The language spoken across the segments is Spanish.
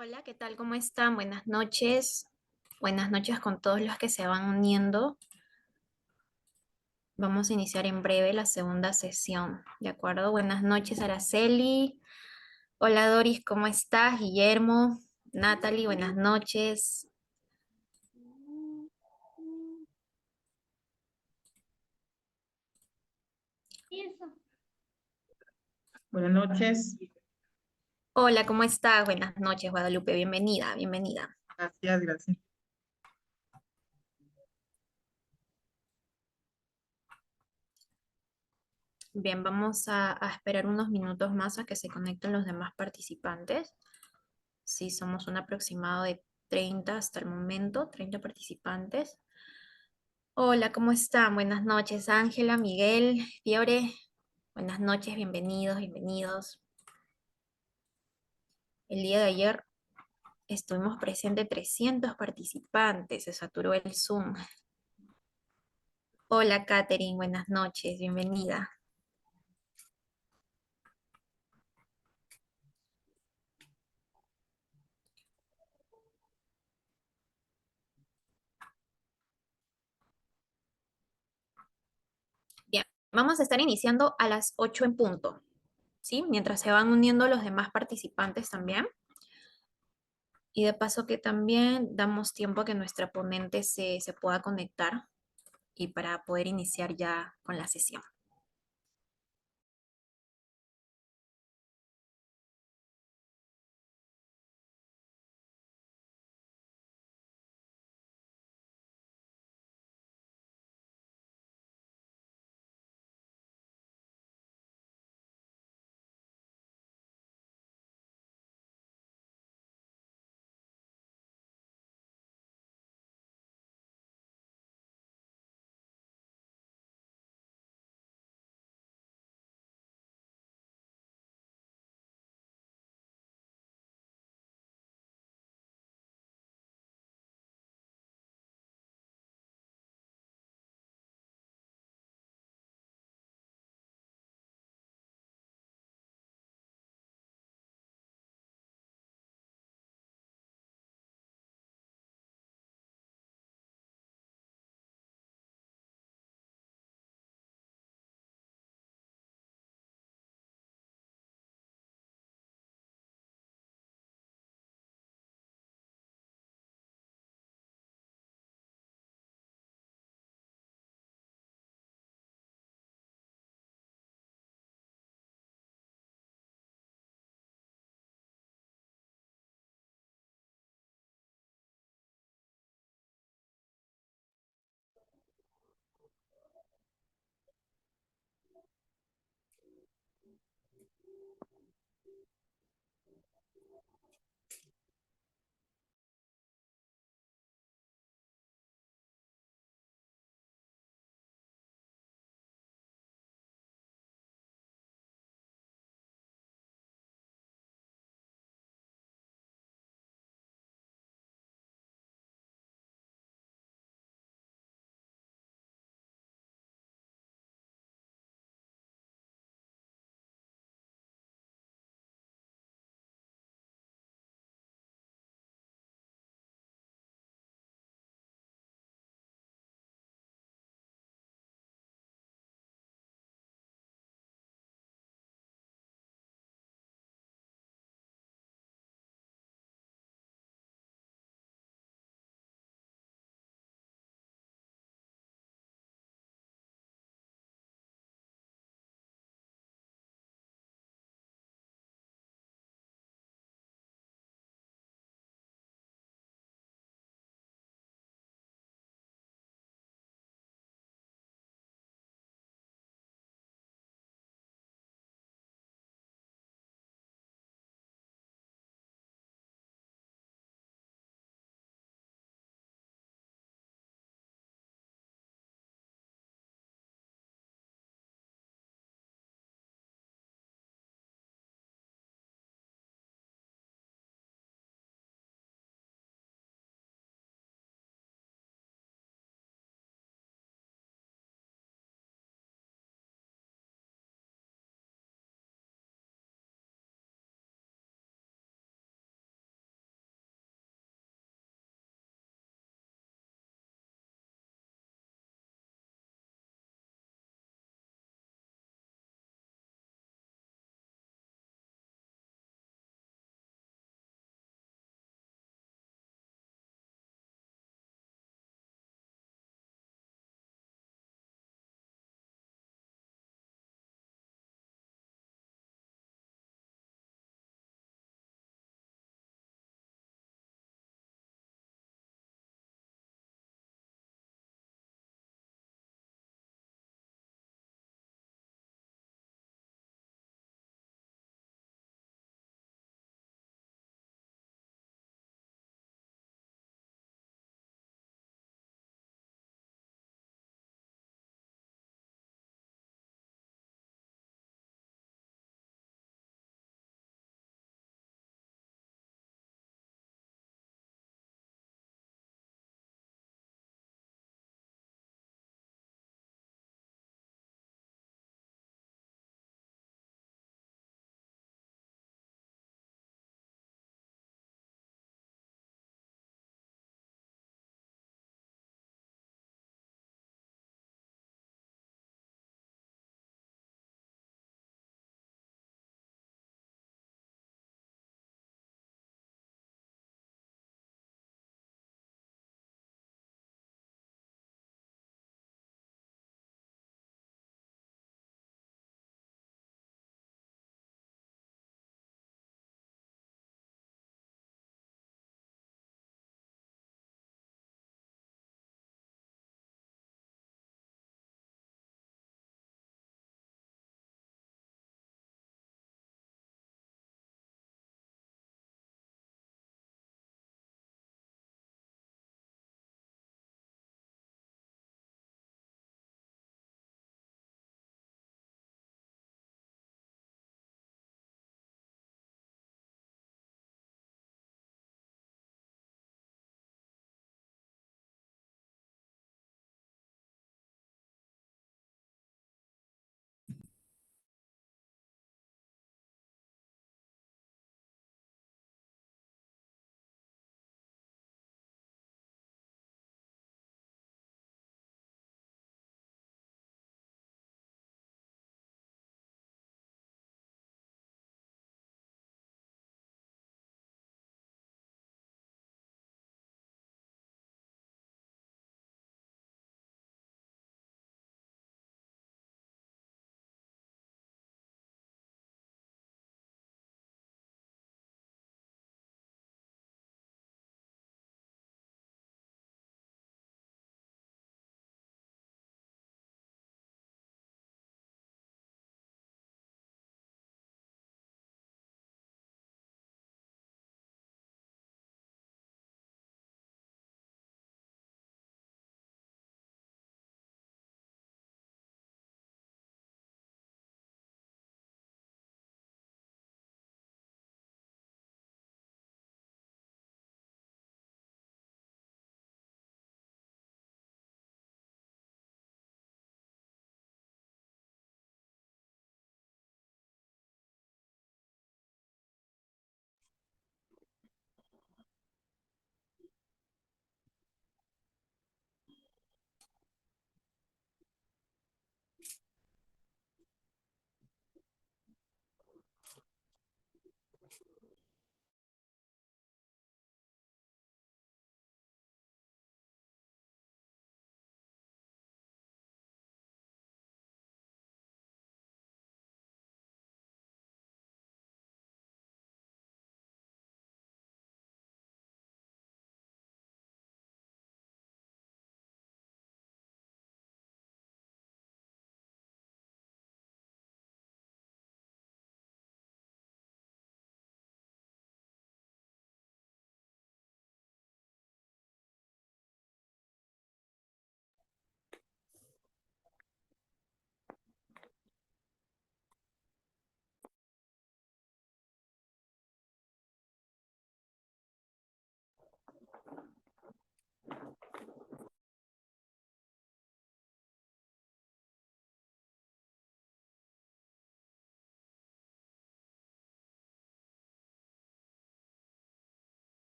Hola, ¿qué tal? ¿Cómo están? Buenas noches. Buenas noches con todos los que se van uniendo. Vamos a iniciar en breve la segunda sesión, ¿de acuerdo? Buenas noches, Araceli. Hola, Doris, ¿cómo estás? Guillermo, Natalie, buenas noches. Buenas noches. Hola, ¿cómo estás? Buenas noches, Guadalupe. Bienvenida, bienvenida. Gracias, gracias. Bien, vamos a esperar unos minutos más a que se conecten los demás participantes. Sí, somos un aproximado de 30 hasta el momento, 30 participantes. Hola, ¿cómo están? Buenas noches, Ángela, Miguel, Fiore. Buenas noches, bienvenidos, bienvenidos. El día de ayer estuvimos presentes 300 participantes, se saturó el Zoom. Hola, Katherine, buenas noches, bienvenida. Bien, vamos a estar iniciando a las 8 en punto, ¿sí? Mientras se van uniendo los demás participantes también. Y de paso que también damos tiempo a que nuestra ponente se pueda conectar y para poder iniciar ya con la sesión.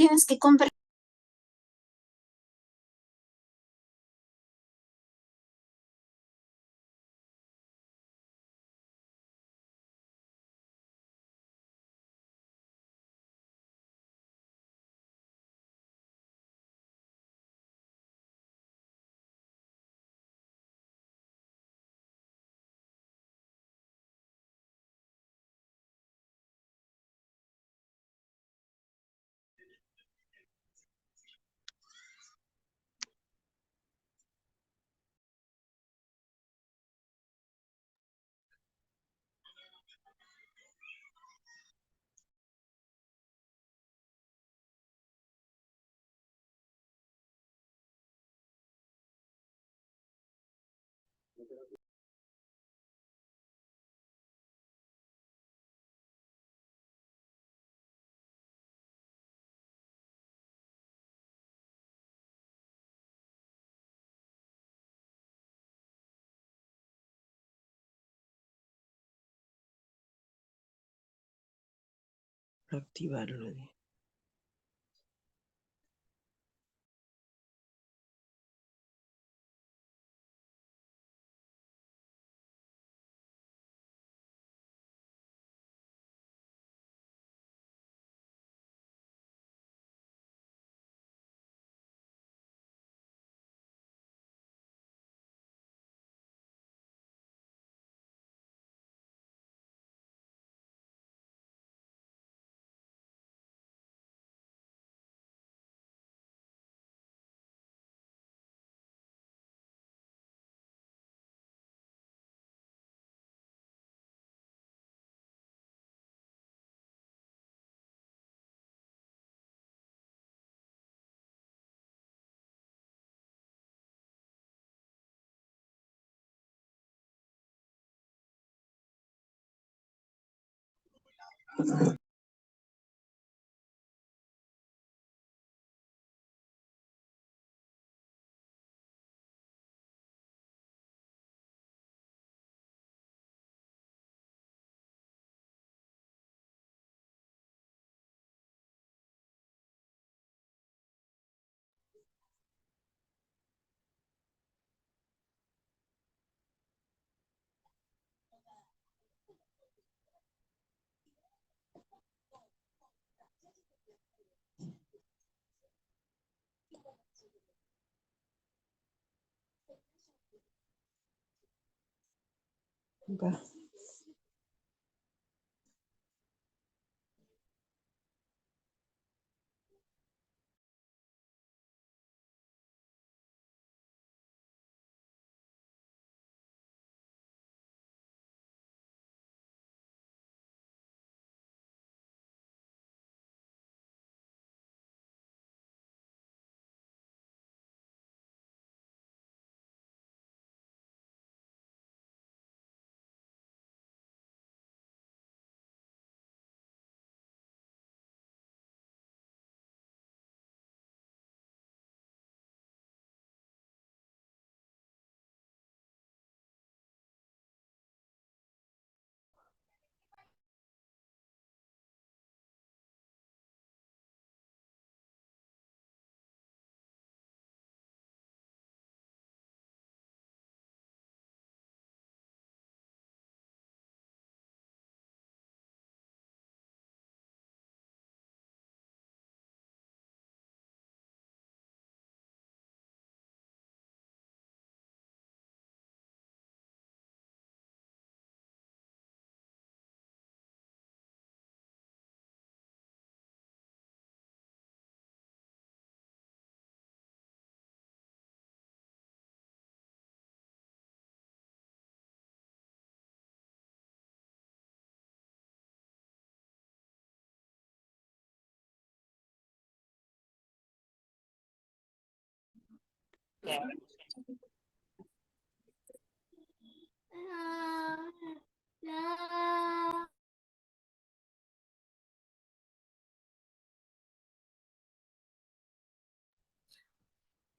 tienes que conversar. Activarlo. Va.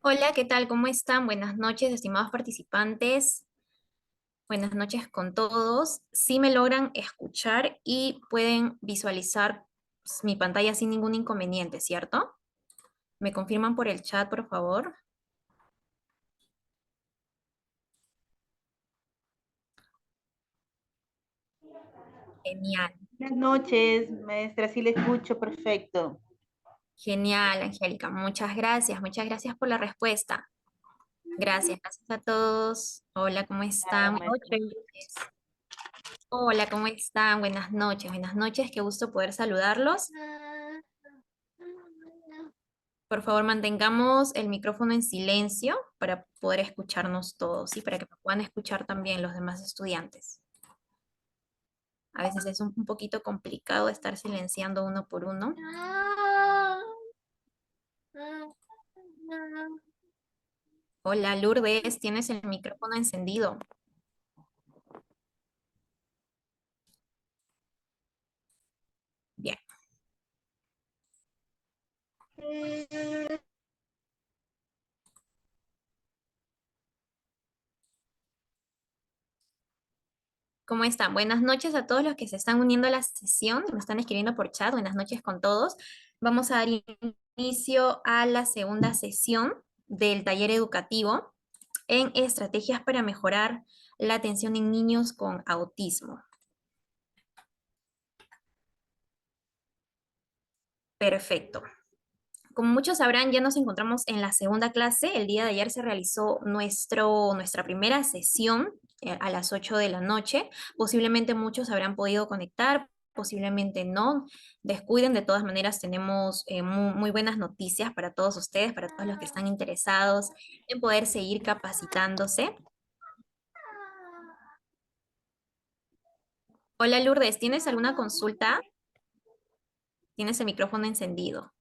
Hola, ¿qué tal? ¿Cómo están? Buenas noches, estimados participantes. Buenas noches con todos. Sí me logran escuchar y pueden visualizar mi pantalla sin ningún inconveniente, ¿cierto? ¿Me confirman por el chat, por favor? Genial, Buenas noches, maestra, sí le escucho, perfecto. genial, Angélica. Muchas gracias por la respuesta. Gracias, gracias a todos. Hola, ¿cómo Nada, están? Buenas maestra. noches. Hola, ¿cómo están? Buenas noches, qué gusto poder saludarlos. Por favor, mantengamos el micrófono en silencio para poder escucharnos todos y para que me puedan escuchar también los demás estudiantes. A veces es un poquito complicado estar silenciando uno por uno. Hola, Lourdes, tienes el micrófono encendido. Bien. ¿Cómo están? Buenas noches a todos los que se están uniendo a la sesión, me están escribiendo por chat. Buenas noches con todos. Vamos a dar inicio a la segunda sesión del taller educativo en estrategias para mejorar la atención en niños con autismo. Perfecto. Como muchos sabrán, ya nos encontramos en la segunda clase. El día de ayer se realizó nuestra primera sesión a las 8 de la noche. Posiblemente muchos habrán podido conectar, posiblemente no. Descuiden, de todas maneras tenemos muy buenas noticias para todos ustedes, para todos los que están interesados en poder seguir capacitándose. Hola Lourdes, ¿tienes alguna consulta? Tienes el micrófono encendido.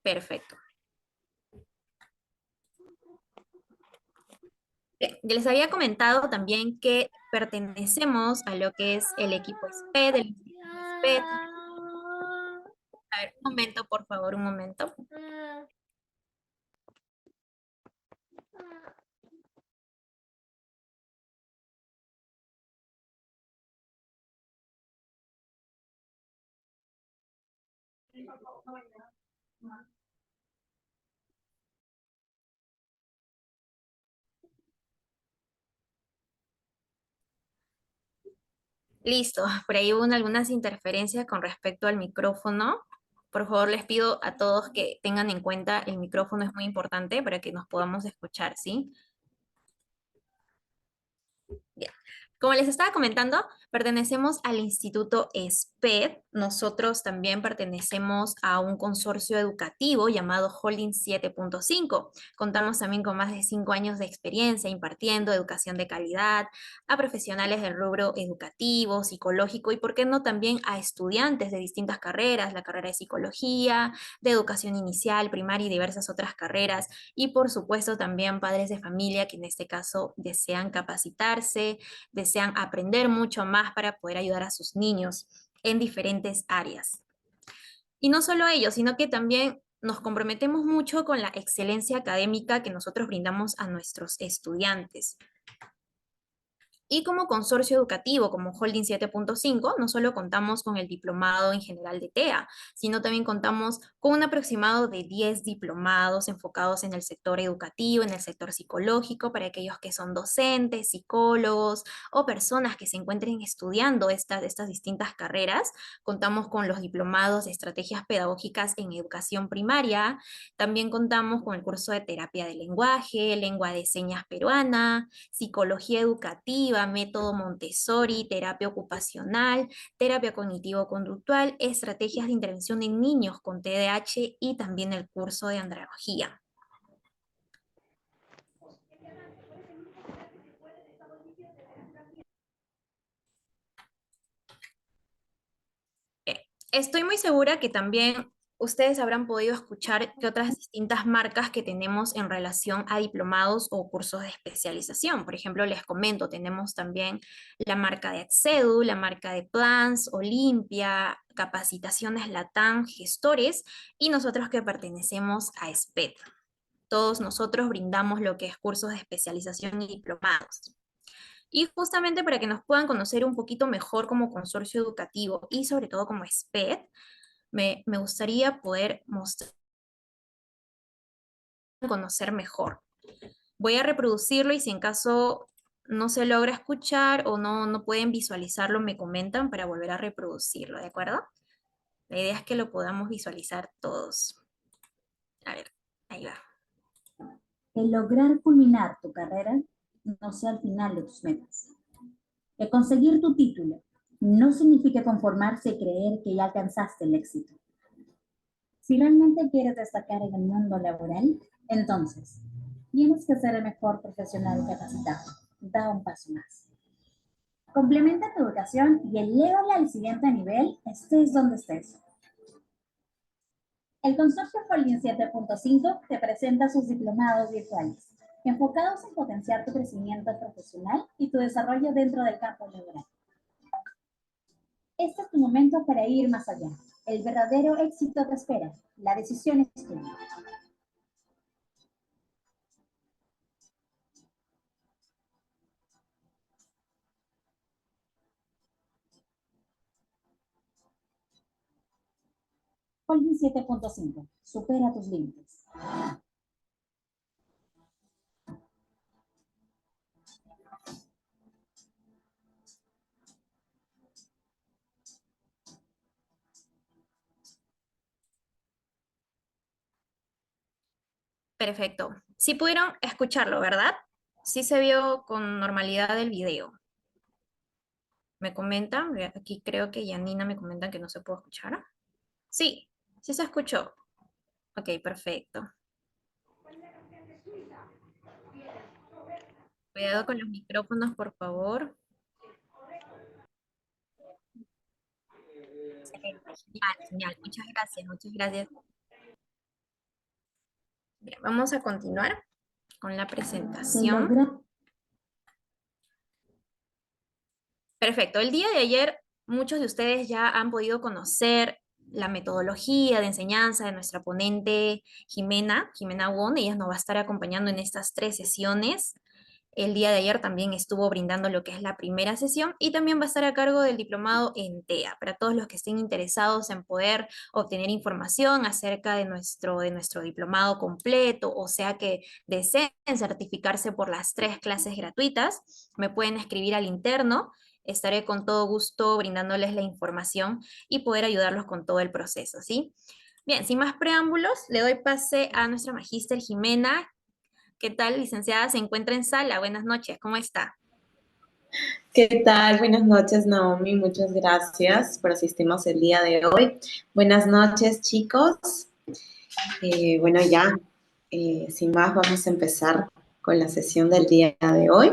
Perfecto. Bien, ya les había comentado también que pertenecemos a lo que es el equipo SPED, el Instituto SPED. A ver, un momento, por favor, un momento. Listo, por ahí hubo algunas interferencias con respecto al micrófono. Por favor, les pido a todos que tengan en cuenta el micrófono, es muy importante para que nos podamos escuchar, ¿sí? Bien. Como les estaba comentando, pertenecemos al Instituto SPED. Nosotros también pertenecemos a un consorcio educativo llamado Holding 7.5. Contamos también con más de 5 años de experiencia impartiendo educación de calidad a profesionales del rubro educativo, psicológico y, por qué no, también a estudiantes de distintas carreras, la carrera de psicología, de educación inicial, primaria y diversas otras carreras. Y por supuesto también padres de familia que en este caso desean capacitarse, desean aprender mucho más para poder ayudar a sus niños en diferentes áreas. Y no solo ellos, sino que también nos comprometemos mucho con la excelencia académica que nosotros brindamos a nuestros estudiantes. Y como consorcio educativo, como Holding 7.5, no solo contamos con el diplomado en general de TEA, sino también contamos con un aproximado de 10 diplomados enfocados en el sector educativo, en el sector psicológico, para aquellos que son docentes, psicólogos o personas que se encuentren estudiando estas distintas carreras. Contamos con los diplomados de estrategias pedagógicas en educación primaria. También contamos con el curso de terapia de lenguaje, lengua de señas peruana, psicología educativa, método Montessori, terapia ocupacional, terapia cognitivo-conductual, estrategias de intervención en niños con TDAH y también el curso de andragogía. Estoy muy segura que también ustedes habrán podido escuchar que otras distintas marcas que tenemos en relación a diplomados o cursos de especialización. Por ejemplo, les comento, tenemos también la marca de Accedu, la marca de Plans, Olimpia, Capacitaciones Latam, Gestores, y nosotros que pertenecemos a SPED. Todos nosotros brindamos lo que es cursos de especialización y diplomados. Y justamente para que nos puedan conocer un poquito mejor como consorcio educativo y sobre todo como SPED, me gustaría poder mostrar, conocer mejor. Voy a reproducirlo y si en caso no se logra escuchar o no pueden visualizarlo, me comentan para volver a reproducirlo, ¿de acuerdo? La idea es que lo podamos visualizar todos. A ver, ahí va. El lograr culminar tu carrera no sea el final de tus metas. El conseguir tu título no significa conformarse y creer que ya alcanzaste el éxito. Si realmente quieres destacar en el mundo laboral, entonces tienes que ser el mejor profesional capacitado. Da un paso más. Complementa tu educación y elévala al siguiente nivel, estés donde estés. El Consorcio Holding 7.5 te presenta sus diplomados virtuales, enfocados en potenciar tu crecimiento profesional y tu desarrollo dentro del campo laboral. Este es tu momento para ir más allá. El verdadero éxito te espera. La decisión es tuya. Holding 7.5. Supera tus límites. Perfecto. Sí pudieron escucharlo, ¿verdad? Sí se vio con normalidad el video. ¿Me comentan? Aquí creo que Yanina me comenta que no se puede escuchar. Sí, sí se escuchó. Ok, perfecto. Cuidado con los micrófonos, por favor. Excelente, genial, genial. Muchas gracias, muchas gracias. Bien, vamos a continuar con la presentación. Perfecto. El día de ayer, muchos de ustedes ya han podido conocer la metodología de enseñanza de nuestra ponente Jimena Won. Ella nos va a estar acompañando en estas 3 sesiones. El día de ayer también estuvo brindando lo que es la primera sesión y también va a estar a cargo del diplomado en TEA, para todos los que estén interesados en poder obtener información acerca de nuestro diplomado completo, o sea que deseen certificarse por las 3 clases gratuitas, me pueden escribir al interno. Estaré con todo gusto brindándoles la información y poder ayudarlos con todo el proceso, ¿sí? Bien, sin más preámbulos, le doy pase a nuestra magíster Jimena. ¿Qué tal, licenciada? ¿Se encuentra en sala? Buenas noches, ¿cómo está? ¿Qué tal? Buenas noches, Naomi. Muchas gracias por asistirnos el día de hoy. Buenas noches, chicos. Bueno, ya, sin más, vamos a empezar con la sesión del día de hoy.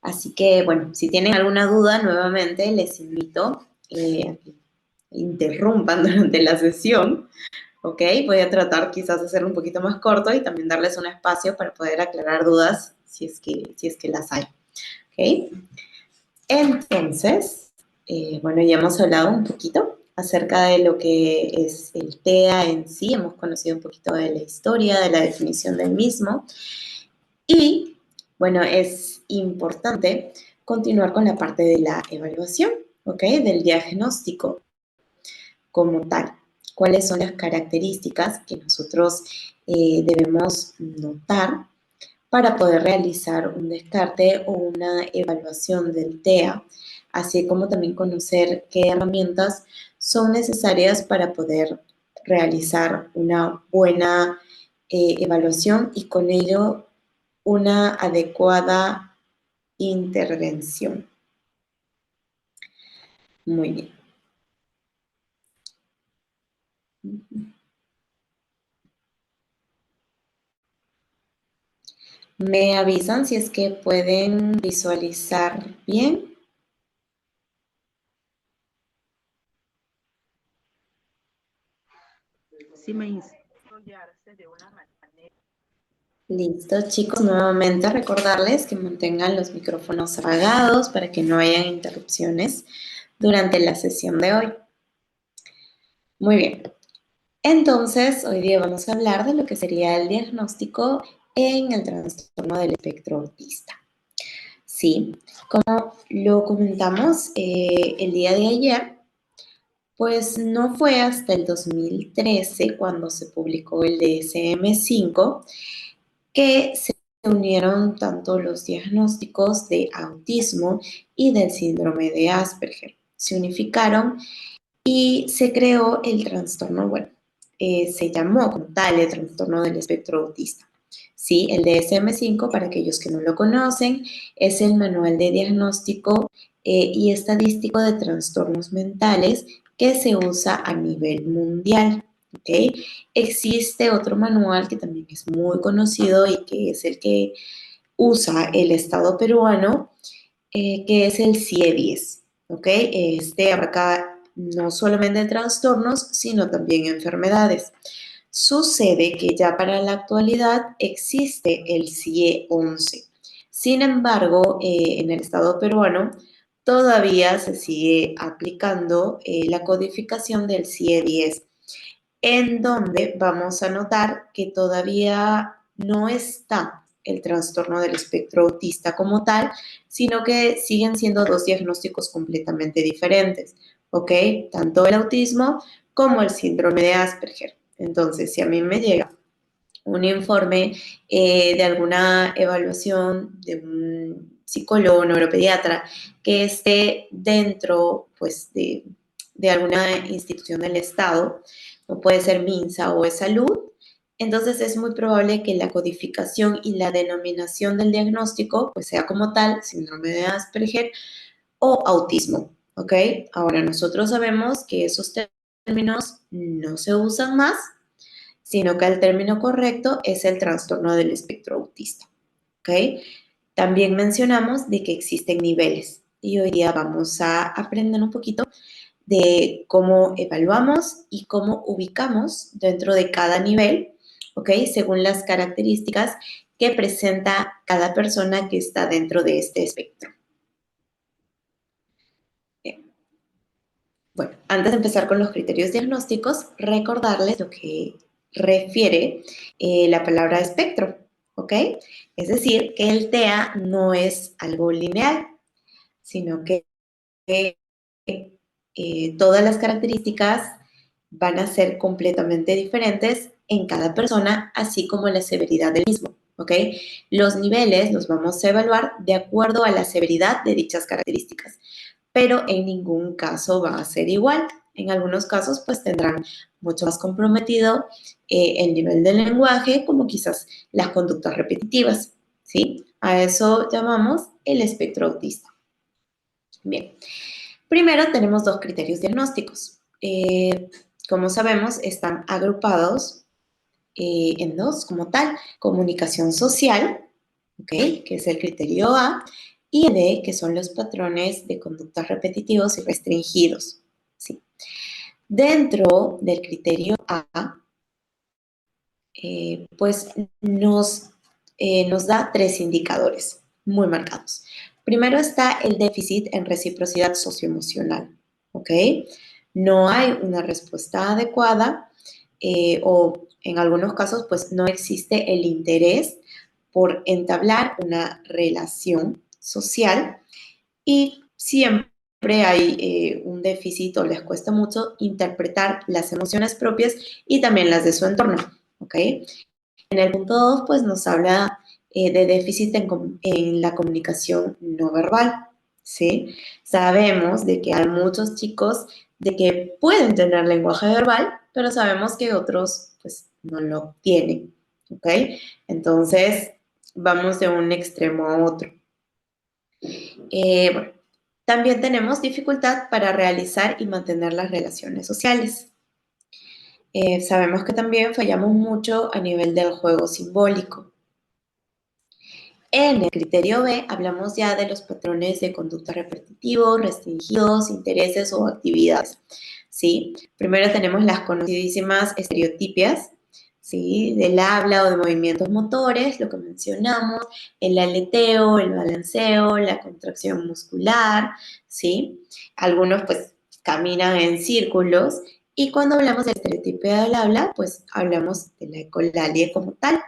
Así que, bueno, si tienen alguna duda, nuevamente les invito a que interrumpan durante la sesión. ¿Ok? Voy a tratar quizás de hacerlo un poquito más corto y también darles un espacio para poder aclarar dudas si es que las hay. ¿Ok? Entonces, bueno, ya hemos hablado un poquito acerca de lo que es el TEA en sí, hemos conocido un poquito de la historia, de la definición del mismo y, bueno, es importante continuar con la parte de la evaluación, ¿ok? Del diagnóstico como tal. ¿Cuáles son las características que nosotros debemos notar para poder realizar un descarte o una evaluación del TEA, así como también conocer qué herramientas son necesarias para poder realizar una buena evaluación y con ello una adecuada intervención? Muy bien. ¿Me avisan si es que pueden visualizar bien? Sí, me hizo. Listo, chicos, nuevamente recordarles que mantengan los micrófonos apagados para que no haya interrupciones durante la sesión de hoy. Muy bien, entonces hoy día vamos a hablar de lo que sería el diagnóstico en el trastorno del espectro autista. Sí, como lo comentamos el día de ayer, pues no fue hasta el 2013 cuando se publicó el DSM-5 que se unieron tanto los diagnósticos de autismo y del síndrome de Asperger. Se unificaron y se creó el trastorno, bueno, se llamó como tal el trastorno del espectro autista. Sí, el DSM-5, para aquellos que no lo conocen, es el manual de diagnóstico y estadístico de trastornos mentales que se usa a nivel mundial. ¿Ok? Existe otro manual que también es muy conocido y que es el que usa el Estado peruano, que es el CIE-10. ¿Ok? Este abarca no solamente trastornos, sino también enfermedades. Sucede que ya para la actualidad existe el CIE-11. Sin embargo, en el Estado peruano todavía se sigue aplicando la codificación del CIE-10, en donde vamos a notar que todavía no está el trastorno del espectro autista como tal, sino que siguen siendo dos diagnósticos completamente diferentes, ¿ok? Tanto el autismo como el síndrome de Asperger. Entonces, si a mí me llega un informe de alguna evaluación de un psicólogo, neuropediatra, que esté dentro, pues, de alguna institución del Estado, o puede ser MINSA o Salud, entonces es muy probable que la codificación y la denominación del diagnóstico, pues, sea como tal, síndrome de Asperger o autismo, ¿ok? Ahora, nosotros sabemos que esos términos no se usan más, sino que el término correcto es el trastorno del espectro autista, ¿ok? También mencionamos de que existen niveles y hoy día vamos a aprender un poquito de cómo evaluamos y cómo ubicamos dentro de cada nivel, ¿ok? Según las características que presenta cada persona que está dentro de este espectro. Bien. Bueno, antes de empezar con los criterios diagnósticos, recordarles lo que refiere la palabra espectro, ¿ok? Es decir, que el TEA no es algo lineal, sino que todas las características van a ser completamente diferentes en cada persona, así como la severidad del mismo, ¿ok? Los niveles los vamos a evaluar de acuerdo a la severidad de dichas características, pero en ningún caso va a ser igual. En algunos casos, pues tendrán mucho más comprometido el nivel del lenguaje, como quizás las conductas repetitivas, ¿sí? A eso llamamos el espectro autista. Bien, primero tenemos dos criterios diagnósticos. Como sabemos, están agrupados en dos como tal: comunicación social, ¿ok? Que es el criterio A, y el B, que son los patrones de conductas repetitivos y restringidos, ¿sí? Dentro del criterio A, pues nos da tres indicadores muy marcados. Primero está el déficit en reciprocidad socioemocional, ¿ok? No hay una respuesta adecuada o en algunos casos pues no existe el interés por entablar una relación social y siempre hay un déficit o les cuesta mucho interpretar las emociones propias y también las de su entorno, ¿ok? En el punto 2, pues nos habla de déficit en la comunicación no verbal, ¿sí? Sabemos de que hay muchos chicos de que pueden tener lenguaje verbal, pero sabemos que otros, pues, no lo tienen, ¿ok? Entonces, vamos de un extremo a otro. Bueno, también tenemos dificultad para realizar y mantener las relaciones sociales. Sabemos que también fallamos mucho a nivel del juego simbólico. En el criterio B hablamos ya de los patrones de conducta repetitivos, restringidos, intereses o actividades, ¿sí? Primero tenemos las conocidísimas estereotipias, ¿sí? Del habla o de movimientos motores, lo que mencionamos, el aleteo, el balanceo, la contracción muscular, ¿sí? Algunos pues caminan en círculos y cuando hablamos de estereotipia del habla, pues hablamos de la ecolalia como tal.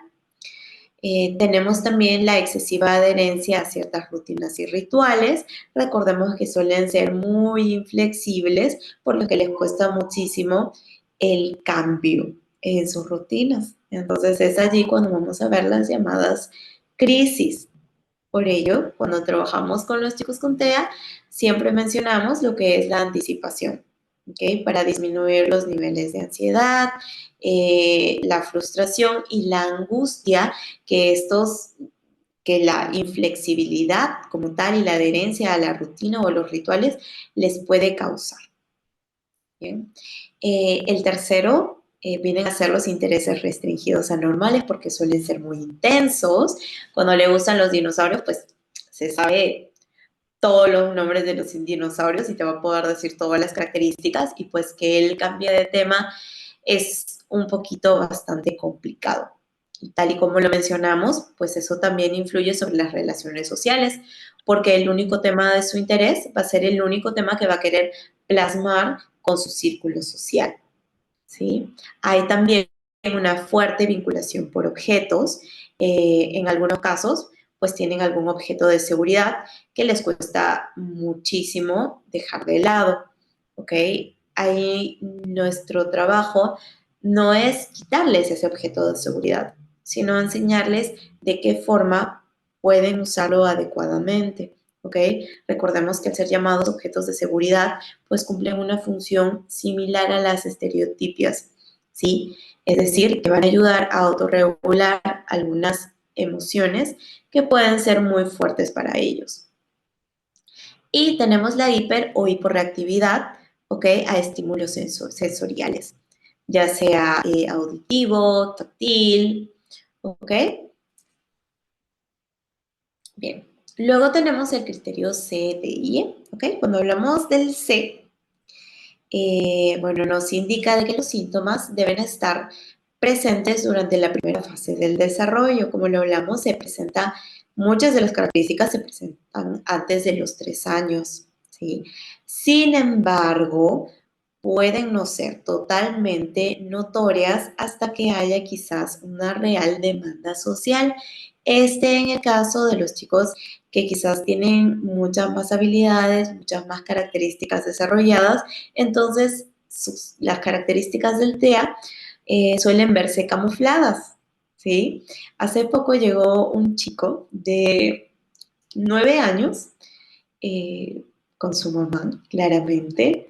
Tenemos también la excesiva adherencia a ciertas rutinas y rituales. Recordemos que suelen ser muy inflexibles, por lo que les cuesta muchísimo el cambio en sus rutinas. Entonces es allí cuando vamos a ver las llamadas crisis. Por ello, cuando trabajamos con los chicos con TEA, siempre mencionamos lo que es la anticipación, ¿ok? Para disminuir los niveles de ansiedad, la frustración y la angustia que la inflexibilidad como tal y la adherencia a la rutina o a los rituales les puede causar. ¿Bien? El tercero vienen a ser los intereses restringidos anormales porque suelen ser muy intensos. Cuando le gustan los dinosaurios, pues se sabe todos los nombres de los dinosaurios y te va a poder decir todas las características y pues que él cambie de tema es un poquito bastante complicado. Y tal y como lo mencionamos, pues eso también influye sobre las relaciones sociales, porque el único tema de su interés va a ser el único tema que va a querer plasmar con su círculo social, ¿sí? Hay también una fuerte vinculación por objetos. En algunos casos, pues tienen algún objeto de seguridad que les cuesta muchísimo dejar de lado, ¿ok? Ahí nuestro trabajo no es quitarles ese objeto de seguridad, sino enseñarles de qué forma pueden usarlo adecuadamente, ¿ok? Recordemos que al ser llamados objetos de seguridad, pues cumplen una función similar a las estereotipias, ¿sí? Es decir, que van a ayudar a autorregular algunas emociones que pueden ser muy fuertes para ellos. Y tenemos la hiper o hiporreactividad, ¿ok? A estímulos sensoriales, ya sea auditivo, táctil, ¿ok? Bien. Luego tenemos el criterio CDI, ¿ok? Cuando hablamos del C, bueno, nos indica de que los síntomas deben estar presentes durante la primera fase del desarrollo. Como lo hablamos, muchas de las características se presentan antes de los 3 años, ¿sí? Sin embargo, pueden no ser totalmente notorias hasta que haya quizás una real demanda social. En el caso de los chicos que quizás tienen muchas más habilidades, muchas más características desarrolladas, entonces las características del TEA suelen verse camufladas, ¿sí? Hace poco llegó un chico de 9 años con su mamá, claramente,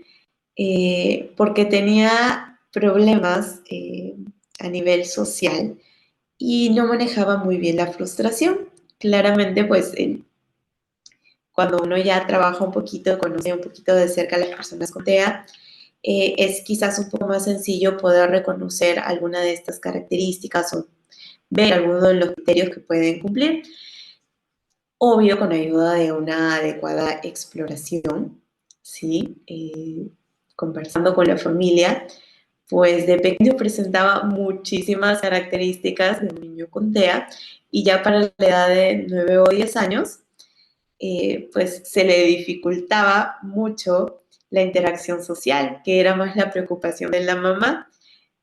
porque tenía problemas a nivel social y no manejaba muy bien la frustración. Claramente, pues, cuando uno ya trabaja un poquito, conoce un poquito de cerca a las personas con TEA, es quizás un poco más sencillo poder reconocer alguna de estas características o ver algunos de los criterios que pueden cumplir. Obvio, con ayuda de una adecuada exploración, ¿sí? Conversando con la familia, pues de pequeño presentaba muchísimas características de un niño con TEA y ya para la edad de 9 o 10 años, pues se le dificultaba mucho la interacción social, que era más la preocupación de la mamá,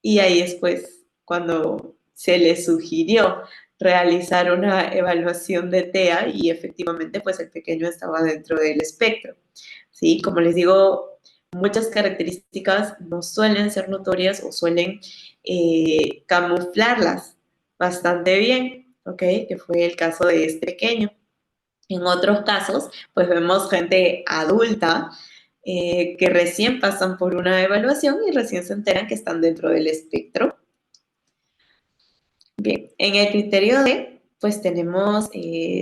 y ahí es pues cuando se le sugirió realizar una evaluación de TEA y efectivamente pues el pequeño estaba dentro del espectro, ¿sí? Como les digo, muchas características no suelen ser notorias o suelen camuflarlas bastante bien, ¿ok? Que fue el caso de este pequeño. En otros casos, pues vemos gente adulta que recién pasan por una evaluación y recién se enteran que están dentro del espectro. Bien, en el criterio D, pues tenemos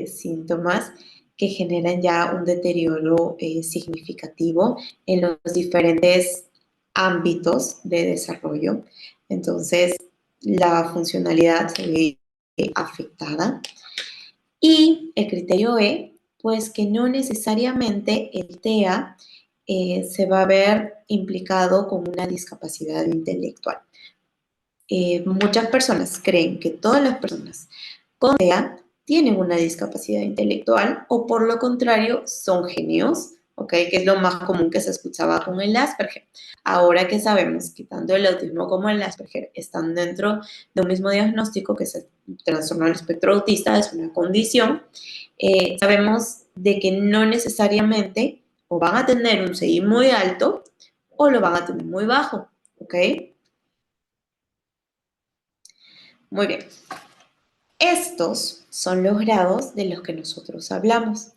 síntomas que generan ya un deterioro significativo en los diferentes ámbitos de desarrollo. Entonces, la funcionalidad se ve afectada. Y el criterio E, pues que no necesariamente el TEA se va a ver implicado con una discapacidad intelectual. Muchas personas creen que todas las personas con TEA tienen una discapacidad intelectual o por lo contrario son genios, ¿ok? Que es lo más común que se escuchaba con el Asperger. Ahora que sabemos que tanto el autismo como el Asperger están dentro de un mismo diagnóstico, que es el trastorno del espectro autista, es una condición, sabemos de que no necesariamente o van a tener un CI muy alto o lo van a tener muy bajo, ¿ok? Muy bien. Estos son los grados de los que nosotros hablamos,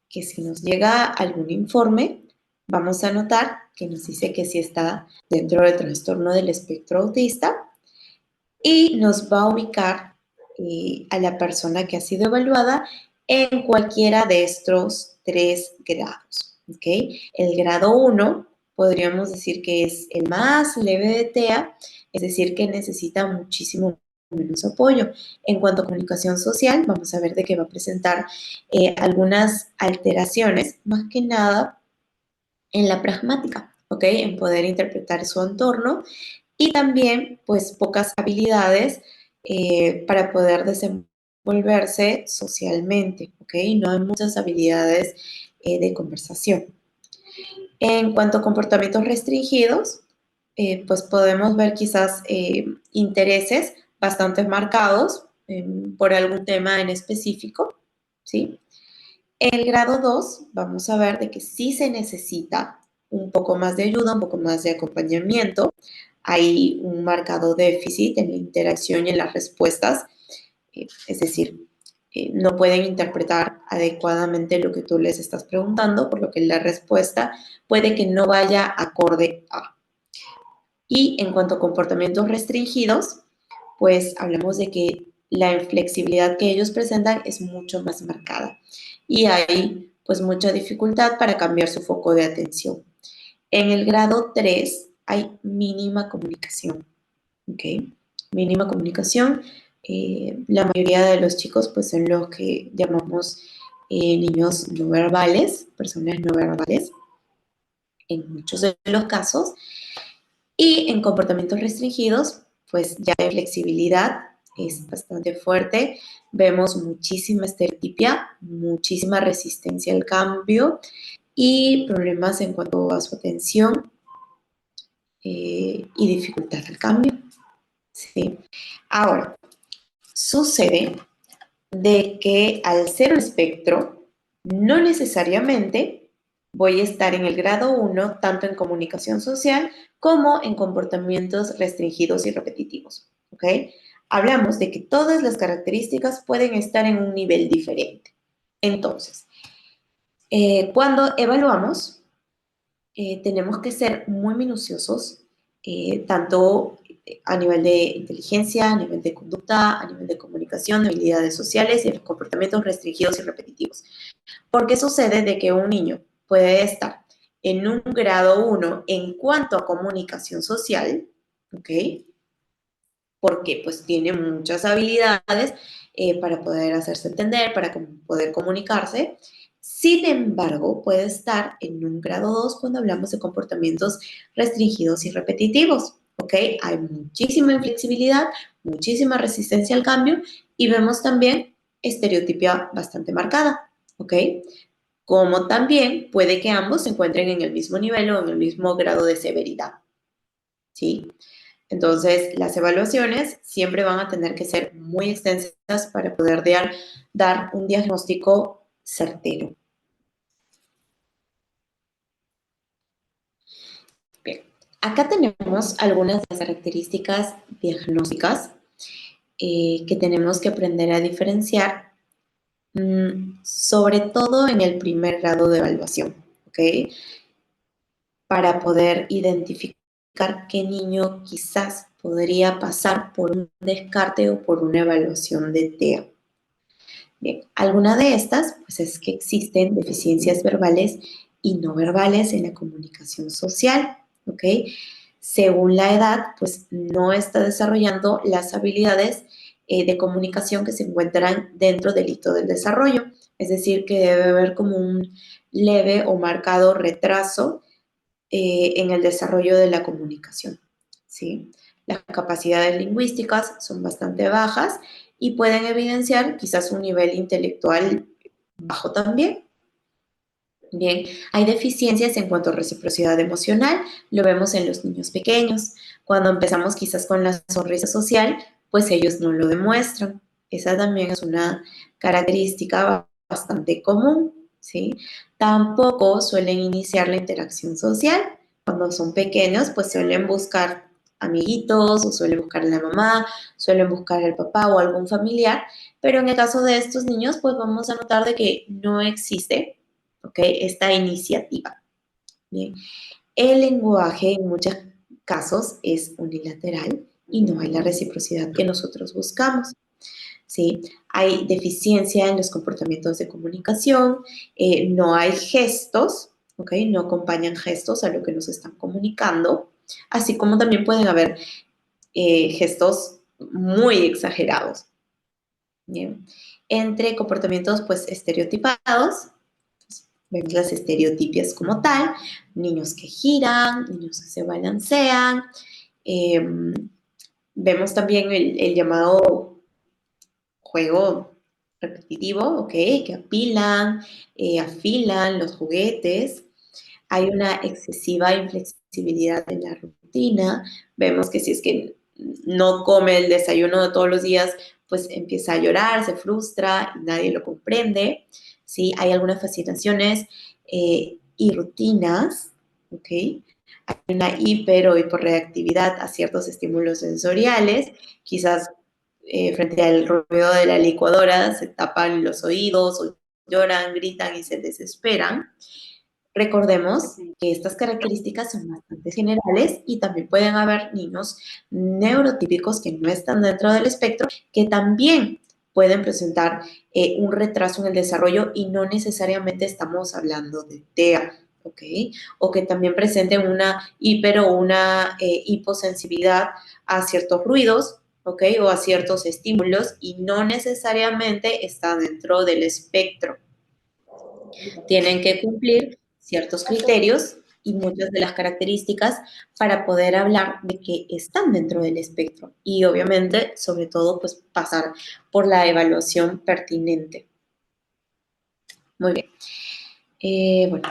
que si nos llega algún informe, vamos a notar que nos dice que sí está dentro del trastorno del espectro autista y nos va a ubicar a la persona que ha sido evaluada en cualquiera de estos 3 grados, ¿ok? El grado 1 podríamos decir que es el más leve de TEA, es decir, que necesita muchísimo menos apoyo. En cuanto a comunicación social, vamos a ver de que va a presentar algunas alteraciones, más que nada en la pragmática, ¿ok? En poder interpretar su entorno y también, pues, pocas habilidades para poder desenvolverse socialmente, ¿ok? No hay muchas habilidades de conversación. En cuanto a comportamientos restringidos, pues podemos ver quizás intereses bastante marcados por algún tema en específico, ¿sí? En el grado 2 vamos a ver de que sí se necesita un poco más de ayuda, un poco más de acompañamiento. Hay un marcado déficit en la interacción y en las respuestas, es decir, no pueden interpretar adecuadamente lo que tú les estás preguntando, por lo que la respuesta puede que no vaya acorde a. Y en cuanto a comportamientos restringidos, pues hablamos de que la inflexibilidad que ellos presentan es mucho más marcada y hay pues mucha dificultad para cambiar su foco de atención. En el grado 3 hay mínima comunicación, ¿ok? Mínima comunicación. La mayoría de los chicos pues son los que llamamos niños no verbales, personas no verbales, en muchos de los casos. Y en comportamientos restringidos, pues ya la flexibilidad es bastante fuerte. Vemos muchísima estereotipia, muchísima resistencia al cambio y problemas en cuanto a su atención y dificultad al cambio. ¿Sí? Ahora, sucede de que al ser un espectro, no necesariamente voy a estar en el grado 1, tanto en comunicación social como en comportamientos restringidos y repetitivos, ¿ok? Hablamos de que todas las características pueden estar en un nivel diferente. Entonces, cuando evaluamos, tenemos que ser muy minuciosos, tanto a nivel de inteligencia, a nivel de conducta, a nivel de comunicación, de habilidades sociales y en los comportamientos restringidos y repetitivos. Porque sucede de que un niño puede estar en un grado 1 en cuanto a comunicación social, ¿ok? Porque pues tiene muchas habilidades para poder hacerse entender, para poder comunicarse. Sin embargo, puede estar en un grado 2 cuando hablamos de comportamientos restringidos y repetitivos, ¿ok? Hay muchísima inflexibilidad, muchísima resistencia al cambio y vemos también estereotipia bastante marcada, ¿ok? Como también puede que ambos se encuentren en el mismo nivel o en el mismo grado de severidad, ¿sí? Entonces, las evaluaciones siempre van a tener que ser muy extensas para poder dar un diagnóstico certero. Bien, acá tenemos algunas de las características diagnósticas que tenemos que aprender a diferenciar, sobre todo en el primer grado de evaluación, ¿ok? Para poder identificar qué niño quizás podría pasar por un descarte o por una evaluación de TEA. Bien, alguna de estas pues es que existen deficiencias verbales y no verbales en la comunicación social, ¿ok? Según la edad, pues no está desarrollando las habilidades de comunicación que se encuentran dentro del hito del desarrollo, es decir, que debe haber como un leve o marcado retraso en el desarrollo de la comunicación, ¿sí? Las capacidades lingüísticas son bastante bajas y pueden evidenciar quizás un nivel intelectual bajo también. Bien, hay deficiencias en cuanto a reciprocidad emocional, lo vemos en los niños pequeños. Cuando empezamos quizás con la sonrisa social, pues ellos no lo demuestran. Esa también es una característica bastante común, ¿sí? Tampoco suelen iniciar la interacción social. Cuando son pequeños, pues suelen buscar amiguitos o suelen buscar a la mamá, suelen buscar al papá o algún familiar, pero en el caso de estos niños, pues vamos a notar de que no existe, ¿ok?, esta iniciativa. Bien. El lenguaje en muchos casos es unilateral y no hay la reciprocidad que nosotros buscamos, ¿sí? Hay deficiencia en los comportamientos de comunicación, no hay gestos, ¿ok? No acompañan gestos a lo que nos están comunicando, así como también pueden haber gestos muy exagerados. Bien. Entre comportamientos pues estereotipados, vemos las estereotipias como tal, niños que giran, niños que se balancean, vemos también el llamado juego repetitivo, ¿ok? Que apilan, afilan los juguetes. Hay una excesiva inflexibilidad en la rutina. Vemos que si es que no come el desayuno de todos los días, pues empieza a llorar, se frustra, y nadie lo comprende. ¿Sí? Hay algunas fascinaciones y rutinas, ¿ok? Hay una hiper o hiporreactividad a ciertos estímulos sensoriales. Quizás frente al ruido de la licuadora se tapan los oídos o lloran, gritan y se desesperan. Recordemos que estas características son bastante generales y también pueden haber niños neurotípicos que no están dentro del espectro, que también pueden presentar un retraso en el desarrollo y no necesariamente estamos hablando de TEA, ¿ok? O que también presenten una hiper o una hiposensibilidad a ciertos ruidos, ¿ok? O a ciertos estímulos y no necesariamente está dentro del espectro. Tienen que cumplir ciertos criterios y muchas de las características para poder hablar de que están dentro del espectro y obviamente, sobre todo, pues pasar por la evaluación pertinente. Muy bien. Bueno,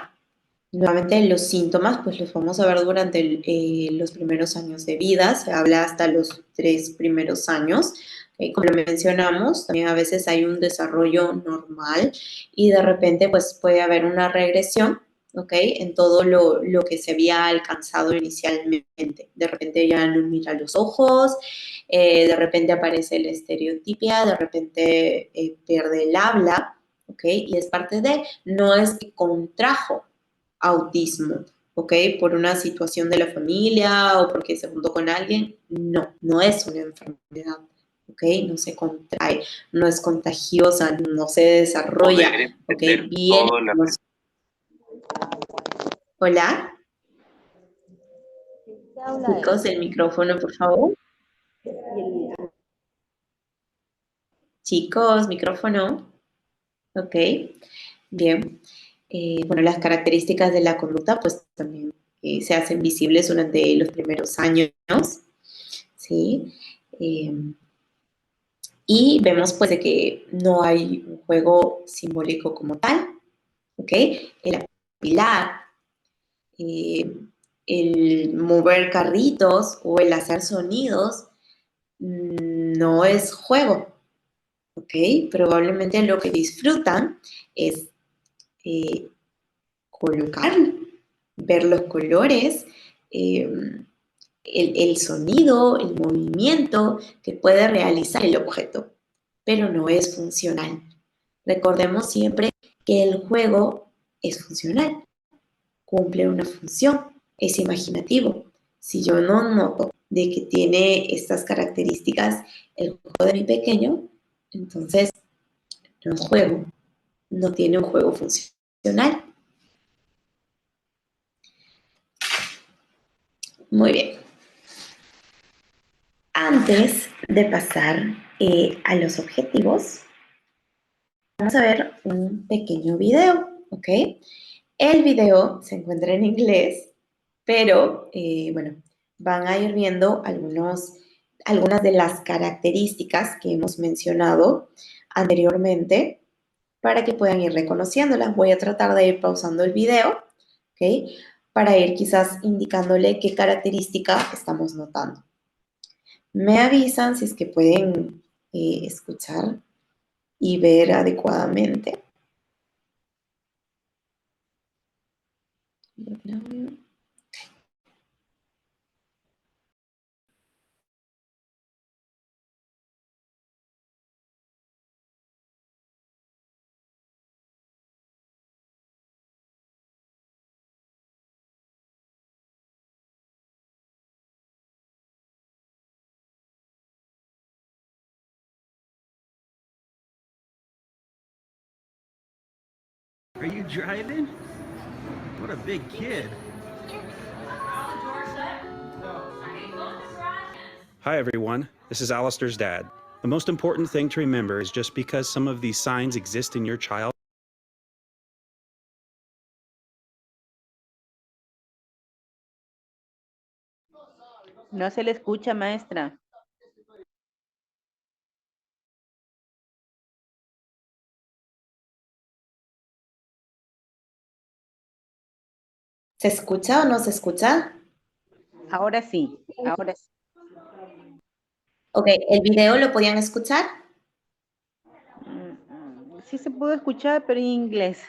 nuevamente los síntomas, pues los vamos a ver durante los primeros años de vida, se habla hasta los 3 primeros años. Como lo mencionamos, también a veces hay un desarrollo normal y de repente pues puede haber una regresión, ¿ok? En todo lo que se había alcanzado inicialmente. De repente ya no mira los ojos, de repente aparece la estereotipia, de repente pierde el habla, ¿ok? Y es parte de, no es que contrajo autismo, ¿ok? Por una situación de la familia o porque se juntó con alguien. No, no es una enfermedad, ¿ok? No se contrae, no es contagiosa, no se desarrolla, ¿ok? Bien. Hola, chicos, el micrófono, por favor. Chicos, micrófono. Ok, bien. Bueno, las características de la conducta, pues también se hacen visibles durante los primeros años, ¿sí? Y vemos pues de que no hay un juego simbólico como tal, ¿ok? El apilar, el mover carritos o el hacer sonidos no es juego, ¿ok? Probablemente lo que disfrutan es colocar, ver los colores, el sonido, el movimiento que puede realizar el objeto, pero no es funcional. Recordemos siempre que el juego es funcional, cumple una función, es imaginativo. Si yo no noto de que tiene estas características el juego de mi pequeño, entonces no es juego, no tiene un juego funcional. Muy bien. Antes de pasar a los objetivos, vamos a ver un pequeño video, ¿ok? El video se encuentra en inglés, pero bueno, van a ir viendo algunas de las características que hemos mencionado anteriormente, para que puedan ir reconociéndolas. Voy a tratar de ir pausando el video, ¿ok? Para ir quizás indicándole qué característica estamos notando. Me avisan si es que pueden escuchar y ver adecuadamente. Are you driving? What a big kid. Hi everyone, this is Alistair's dad. The most important thing to remember is just because some of these signs exist in your child, No se le escucha, maestra. ¿Se escucha o no se escucha? Ahora sí, ahora sí. Ok, ¿el video lo podían escuchar? Sí se pudo escuchar, pero en inglés.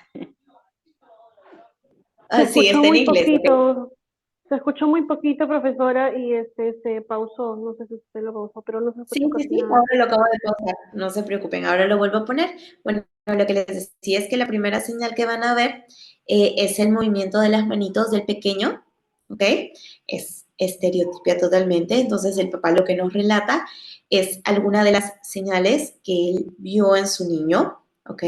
Ah, sí, está en inglés. Ok. Se escuchó muy poquito, profesora, y se pausó. No sé si usted lo pausó, pero no se Sí, escuchó sí, casi sí, nada. ahora lo acabo de pausar, no se preocupen, ahora lo vuelvo a poner. Bueno, lo que les decía es que la primera señal que van a ver es el movimiento de las manitos del pequeño, ¿ok? Es estereotipia totalmente, entonces el papá lo que nos relata es alguna de las señales que él vio en su niño, ¿ok?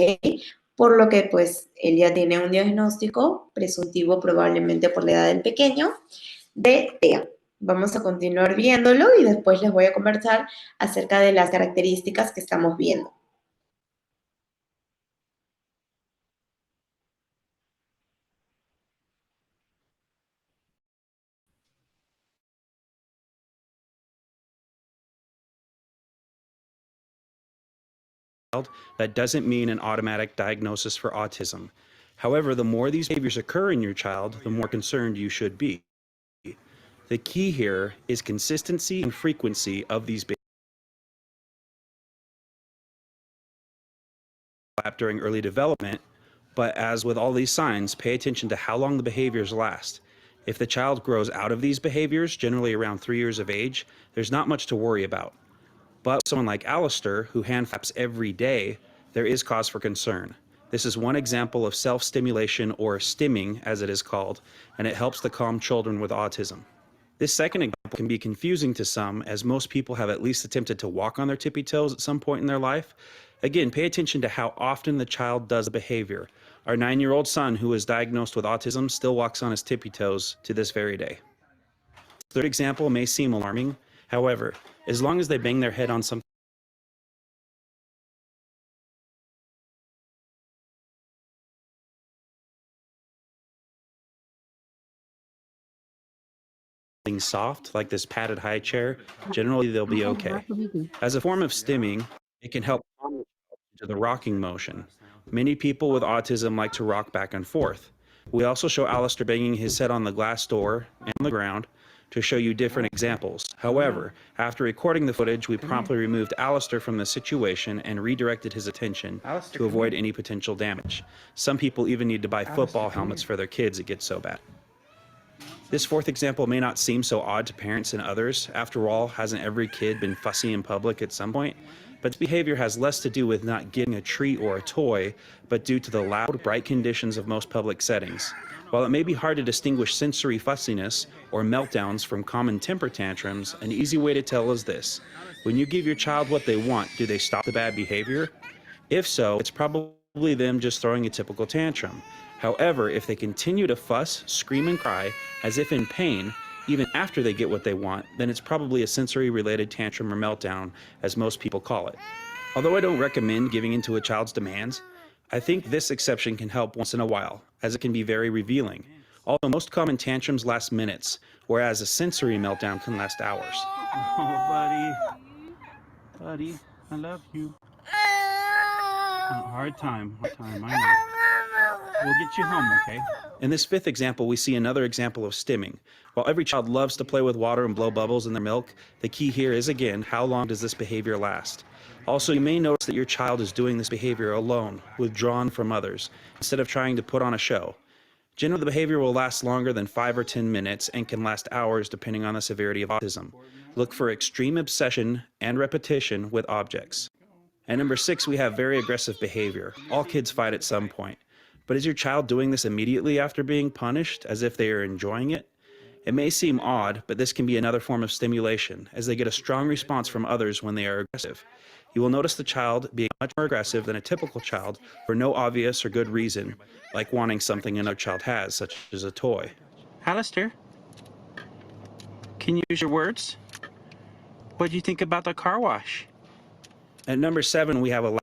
Por lo que pues él ya tiene un diagnóstico presuntivo probablemente por la edad del pequeño de TEA. Vamos a continuar viéndolo y después les voy a conversar acerca de las características que estamos viendo. that doesn't mean an automatic diagnosis for autism. However, the more these behaviors occur in your child, the more concerned you should be. The key here is consistency and frequency of these behaviors during early development, but as with all these signs, pay attention to how long the behaviors last. If the child grows out of these behaviors, generally around 3 years of age, there's not much to worry about. But someone like Alistair, who hand flaps every day, there is cause for concern. This is one example of self-stimulation, or stimming as it is called, and it helps to calm children with autism. This second example can be confusing to some, as most people have at least attempted to walk on their tippy toes at some point in their life. Again, pay attention to how often the child does the behavior. Our 9-year-old son, who is diagnosed with autism, still walks on his tippy toes to this very day. The third example may seem alarming. However, as long as they bang their head on something soft, like this padded high chair, generally they'll be okay. As a form of stimming, it can help to the rocking motion. Many people with autism like to rock back and forth. We also show Alistair banging his head on the glass door and on the ground to show you different examples. However, after recording the footage, we promptly removed Alistair from the situation and redirected his attention to avoid any potential damage. Some people even need to buy football helmets for their kids, it gets so bad. This fourth example may not seem so odd to parents and others. After all, hasn't every kid been fussy in public at some point? But behavior has less to do with not getting a treat or a toy, but due to the loud, bright conditions of most public settings. While it may be hard to distinguish sensory fussiness or meltdowns from common temper tantrums, an easy way to tell is this. When you give your child what they want, do they stop the bad behavior? If so, it's probably them just throwing a typical tantrum. However, if they continue to fuss, scream, and cry as if in pain, even after they get what they want, then it's probably a sensory-related tantrum or meltdown, as most people call it. Although I don't recommend giving in to a child's demands, I think this exception can help once in a while, as it can be very revealing. Although most common tantrums last minutes, whereas a sensory meltdown can last hours. Oh, buddy. Buddy, I love you. Hard time, I know. We'll get you home, okay? In this fifth example, we see another example of stimming. While every child loves to play with water and blow bubbles in their milk, the key here is, again, how long does this behavior last? Also, you may notice that your child is doing this behavior alone, withdrawn from others, instead of trying to put on a show. Generally, the behavior will last longer than 5 or 10 minutes and can last hours depending on the severity of autism. Look for extreme obsession and repetition with objects. And number 6, we have very aggressive behavior. All kids fight at some point. But is your child doing this immediately after being punished, as if they are enjoying it? It may seem odd, but this can be another form of stimulation, as they get a strong response from others when they are aggressive. You will notice the child being much more aggressive than a typical child for no obvious or good reason, like wanting something another child has, such as a toy. Alistair, can you use your words? What do you think about the car wash? At number 7, we have a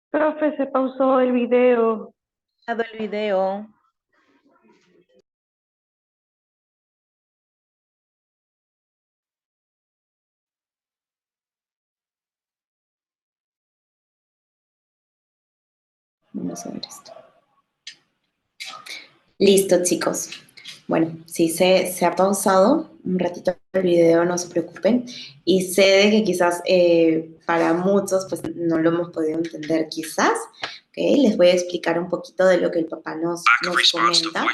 Profe, se pausó el video. Dado el video. Vamos a ver esto. Listo, chicos. Bueno, sí se ha pausado un ratito el video, no se preocupen. Y sé de que quizás para muchos pues no lo hemos podido entender quizás. ¿Okay? Les voy a explicar un poquito de lo que el papá nos comenta.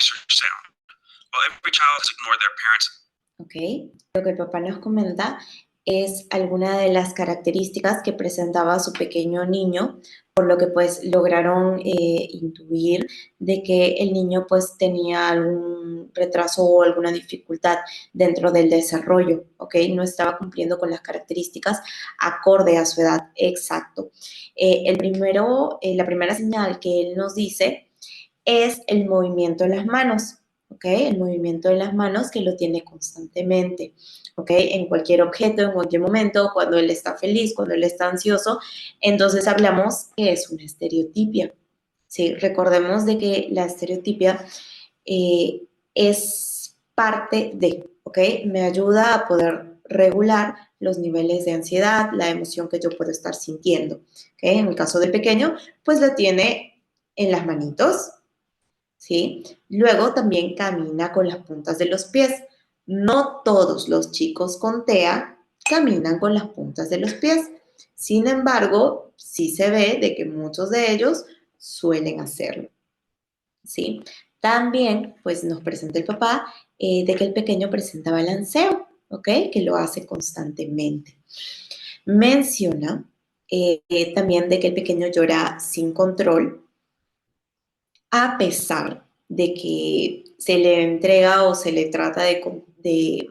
¿Okay? Lo que el papá nos comenta es alguna de las características que presentaba su pequeño niño, por lo que pues lograron intuir de que el niño pues tenía algún retraso o alguna dificultad dentro del desarrollo, ¿ok? No estaba cumpliendo con las características acorde a su edad, exacto. La primera señal que él nos dice es el movimiento de las manos, ¿ok? El movimiento de las manos que lo tiene constantemente, ¿ok? En cualquier objeto, en cualquier momento, cuando él está feliz, cuando él está ansioso, entonces hablamos que es una estereotipia, ¿sí? Recordemos de que la estereotipia es parte de, ¿ok? Me ayuda a poder regular los niveles de ansiedad, la emoción que yo puedo estar sintiendo, ¿ok? En el caso del pequeño, pues la tiene en las manitos, ¿sí? Luego también camina con las puntas de los pies. No todos los chicos con TEA caminan con las puntas de los pies. Sin embargo, sí se ve de que muchos de ellos suelen hacerlo, ¿sí? También, pues, nos presenta el papá de que el pequeño presenta balanceo, ¿ok? Que lo hace constantemente. Menciona también de que el pequeño llora sin control, a pesar de que se le entrega o se le trata de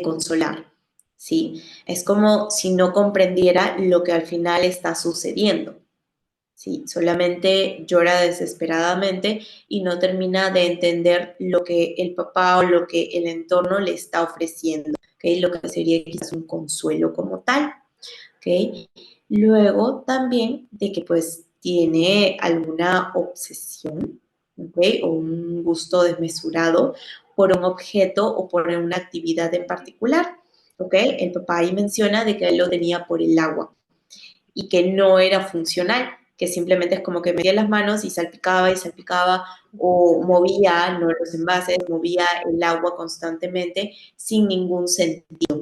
consolar, ¿sí? Es como si no comprendiera lo que al final está sucediendo, ¿sí? Solamente llora desesperadamente y no termina de entender lo que el papá o lo que el entorno le está ofreciendo, ¿ok? Lo que sería quizás un consuelo como tal, ¿ok? Luego también de que pues tiene alguna obsesión, ¿ok? O un gusto desmesurado por un objeto o por una actividad en particular, ¿ok? El papá ahí menciona de que él lo tenía por el agua y que no era funcional, que simplemente es como que metía las manos y salpicaba o movía, no los envases, movía el agua constantemente sin ningún sentido.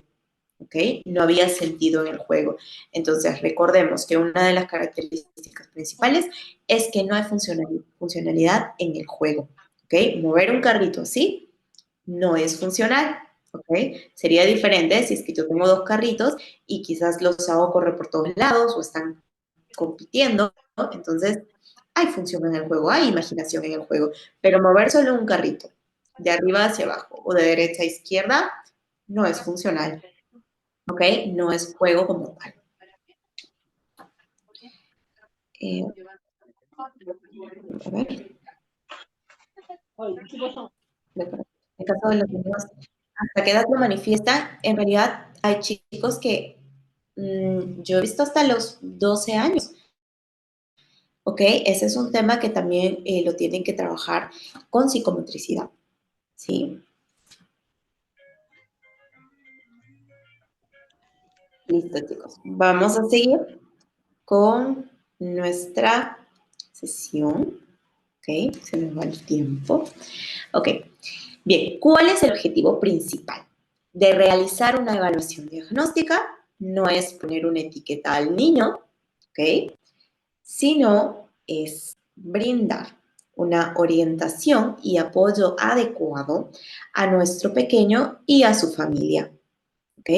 ¿Ok? No había sentido en el juego. Entonces, recordemos que una de las características principales es que no hay funcionalidad en el juego. ¿Ok? Mover un carrito así no es funcional. ¿ok? Sería diferente si es que yo tengo dos carritos y quizás los hago correr por todos lados o están compitiendo, ¿no? Entonces hay función en el juego, hay imaginación en el juego, pero mover solo un carrito de arriba hacia abajo o de derecha a izquierda no es funcional, ¿ok? No es juego como tal. A ver. En caso de los niños, ¿hasta qué edad lo manifiesta? En realidad hay chicos que yo he visto hasta los 12 años, ¿ok? Ese es un tema que también lo tienen que trabajar con psicomotricidad, ¿sí? Listo, chicos. Vamos a seguir con nuestra sesión, ¿ok? Se nos va el tiempo. Ok, bien, ¿cuál es el objetivo principal de realizar una evaluación diagnóstica? No es poner una etiqueta al niño, ¿ok? Sino es brindar una orientación y apoyo adecuado a nuestro pequeño y a su familia, ¿ok?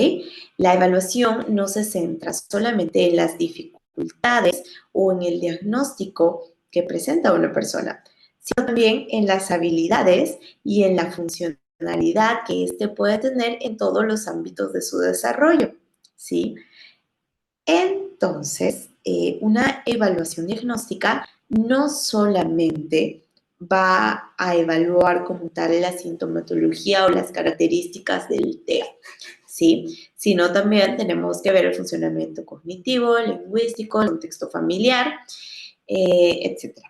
La evaluación no se centra solamente en las dificultades o en el diagnóstico que presenta una persona, sino también en las habilidades y en la funcionalidad que éste puede tener en todos los ámbitos de su desarrollo, ¿sí? Entonces, una evaluación diagnóstica no solamente va a evaluar como tal la sintomatología o las características del TEA, ¿sí? Sino también tenemos que ver el funcionamiento cognitivo, lingüístico, el contexto familiar, etc.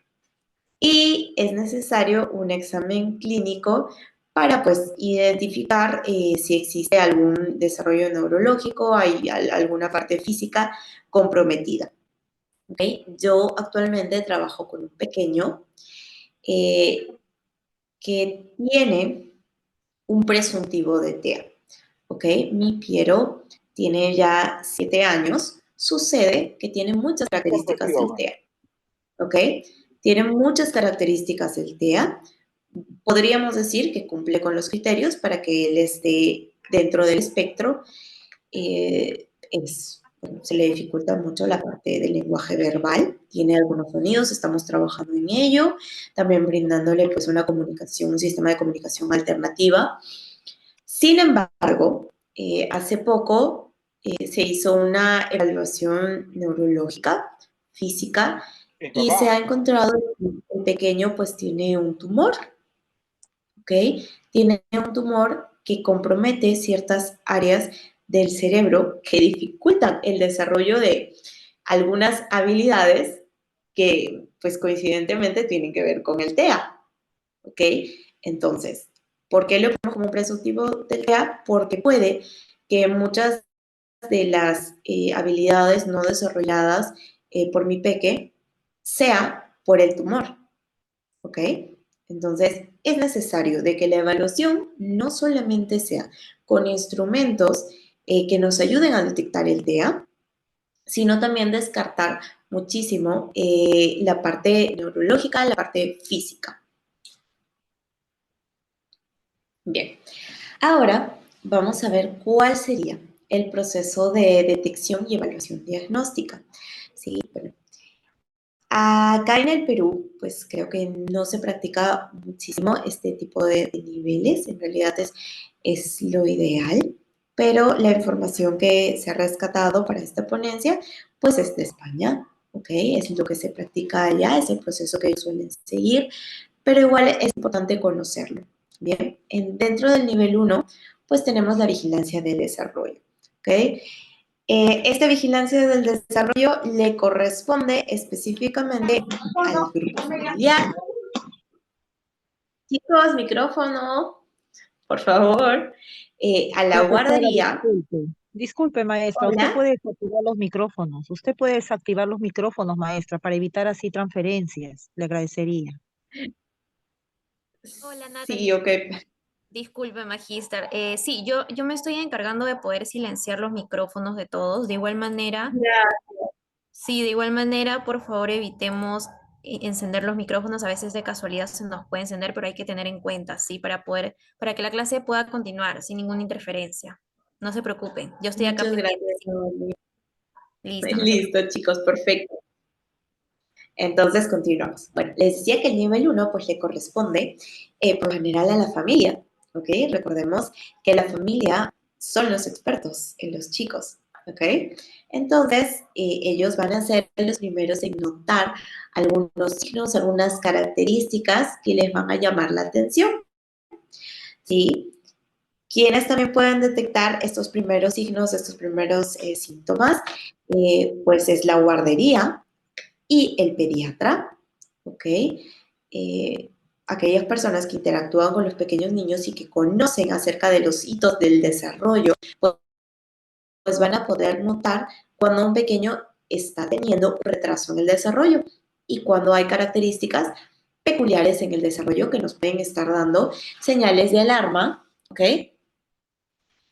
Y es necesario un examen clínico para pues identificar si existe algún desarrollo neurológico, hay alguna parte física comprometida. ¿Okay? Yo actualmente trabajo con un pequeño que tiene un presuntivo de TEA. ¿Ok? Mi Piero tiene ya 7 años. Sucede que tiene muchas características del TEA. ¿Ok? Tiene muchas características del TEA. Podríamos decir que cumple con los criterios para que él esté dentro del espectro. Bueno, se le dificulta mucho la parte del lenguaje verbal, tiene algunos sonidos, estamos trabajando en ello, también brindándole pues una comunicación, un sistema de comunicación alternativa. Sin embargo, hace poco se hizo una evaluación neurológica, física, y se ha encontrado que el pequeño pues tiene un tumor, ¿ok? Tiene un tumor que compromete ciertas áreas del cerebro que dificultan el desarrollo de algunas habilidades que, pues coincidentemente, tienen que ver con el TEA, ¿ok? Entonces, ¿por qué lo ponemos como un presuntivo del TEA? Porque puede que muchas de las habilidades no desarrolladas por mi peque sea por el tumor, ¿ok? Entonces, es necesario de que la evaluación no solamente sea con instrumentos que nos ayuden a detectar el TEA, sino también descartar muchísimo la parte neurológica, la parte física. Bien, ahora vamos a ver cuál sería el proceso de detección y evaluación diagnóstica. Sí, bueno, acá en el Perú, pues creo que no se practica muchísimo este tipo de niveles, en realidad es lo ideal, pero la información que se ha rescatado para esta ponencia, pues es de España, ¿ok? Es lo que se practica allá, es el proceso que ellos suelen seguir, pero igual es importante conocerlo, ¿bien? Dentro del nivel 1, pues tenemos la vigilancia del desarrollo, ¿ok? Esta vigilancia del desarrollo le corresponde específicamente al grupo familiar. Chicos, micrófono, por favor. A la Profesora, guardería. disculpe. Disculpe, maestra, usted Hola. puede desactivar los micrófonos. Usted puede desactivar los micrófonos, maestra, para evitar así transferencias. Le agradecería. Hola, Sí, Natalie. ok. Disculpe, Magíster. Sí, yo me estoy encargando de poder silenciar los micrófonos de todos. De igual manera, Ya. sí, de igual manera, por favor, evitemos encender los micrófonos, a veces de casualidad se nos puede encender, pero hay que tener en cuenta, ¿sí? Para que la clase pueda continuar sin ninguna interferencia. No se preocupen, yo estoy acá Muchas pendiente. gracias, Sí. Naomi. Listo, no se preocupen. Listo, chicos, perfecto. Entonces, continuamos. Bueno, les decía que el nivel 1, pues, le corresponde, por lo general, a la familia, ¿ok? Recordemos que la familia son los expertos en los chicos, ¿ok? Entonces, ellos van a ser los primeros en notar algunos signos, algunas características que les van a llamar la atención, ¿sí? Quienes también pueden detectar estos primeros signos, estos primeros síntomas, pues es la guardería y el pediatra, ¿ok? Aquellas personas que interactúan con los pequeños niños y que conocen acerca de los hitos del desarrollo, pues van a poder notar cuando un pequeño está teniendo un retraso en el desarrollo y cuando hay características peculiares en el desarrollo que nos pueden estar dando señales de alarma, ¿ok?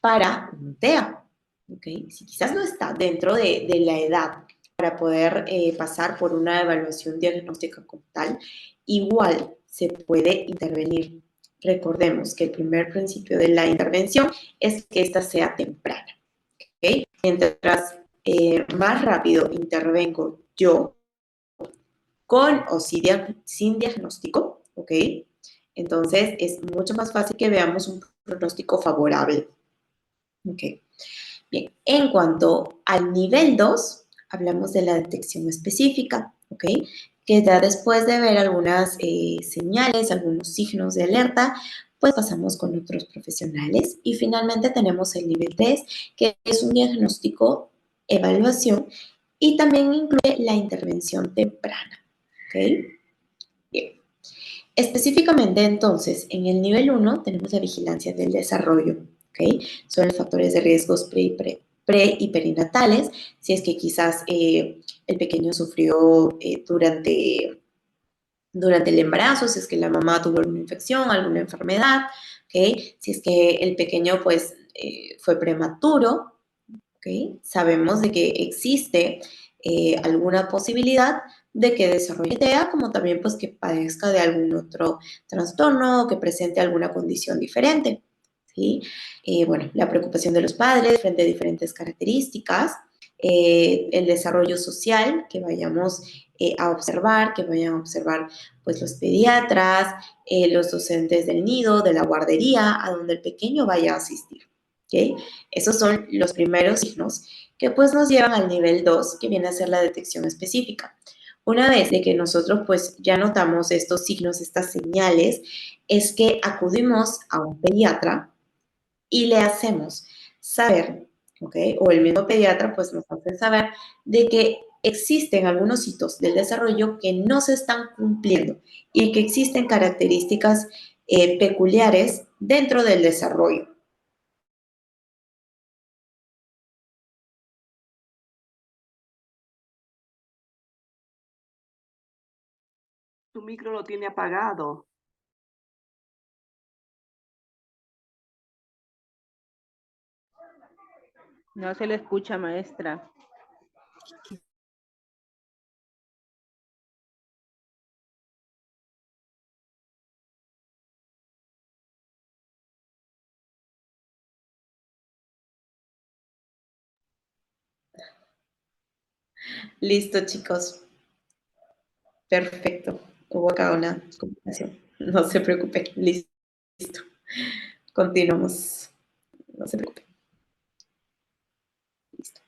Para un TEA, ¿ok? Si quizás no está dentro de la edad para poder pasar por una evaluación diagnóstica como tal, igual se puede intervenir. Recordemos que el primer principio de la intervención es que ésta sea temprana, ¿ok? Mientras más rápido intervengo yo con o sin diagnóstico, ¿ok? Entonces es mucho más fácil que veamos un pronóstico favorable. Ok, bien. En cuanto al nivel 2, hablamos de la detección específica, ¿ok? Que ya después de ver algunas señales, algunos signos de alerta, pues pasamos con otros profesionales. Y finalmente tenemos el nivel 3, que es un diagnóstico, evaluación y también incluye la intervención temprana, ¿ok? Bien. Específicamente, entonces, en el nivel 1 tenemos la vigilancia del desarrollo, ¿ok? Son los factores de riesgos pre y perinatales, si es que quizás el pequeño sufrió durante el embarazo, si es que la mamá tuvo alguna infección, alguna enfermedad, ¿ok? Si es que el pequeño, pues, fue prematuro, ¿ok? Sabemos de que existe alguna posibilidad de que desarrolle TEA, como también pues que padezca de algún otro trastorno o que presente alguna condición diferente, ¿sí? Bueno, la preocupación de los padres frente a diferentes características, el desarrollo social que vayamos a observar, que vayan a observar pues los pediatras, los docentes del nido, de la guardería, a donde el pequeño vaya a asistir, ¿ok? Esos son los primeros signos que pues nos llevan al nivel 2, que viene a ser la detección específica. Una vez de que nosotros pues ya notamos estos signos, estas señales, es que acudimos a un pediatra y le hacemos saber, ¿ok? O el mismo pediatra pues nos hace saber de que existen algunos hitos del desarrollo que no se están cumpliendo y que existen características peculiares dentro del desarrollo. Tu micro lo tiene apagado. No se le escucha, maestra. Listo, chicos. Perfecto. Hubo acá una comunicación. No se preocupe. Listo. Continuamos. No se preocupe. Listo.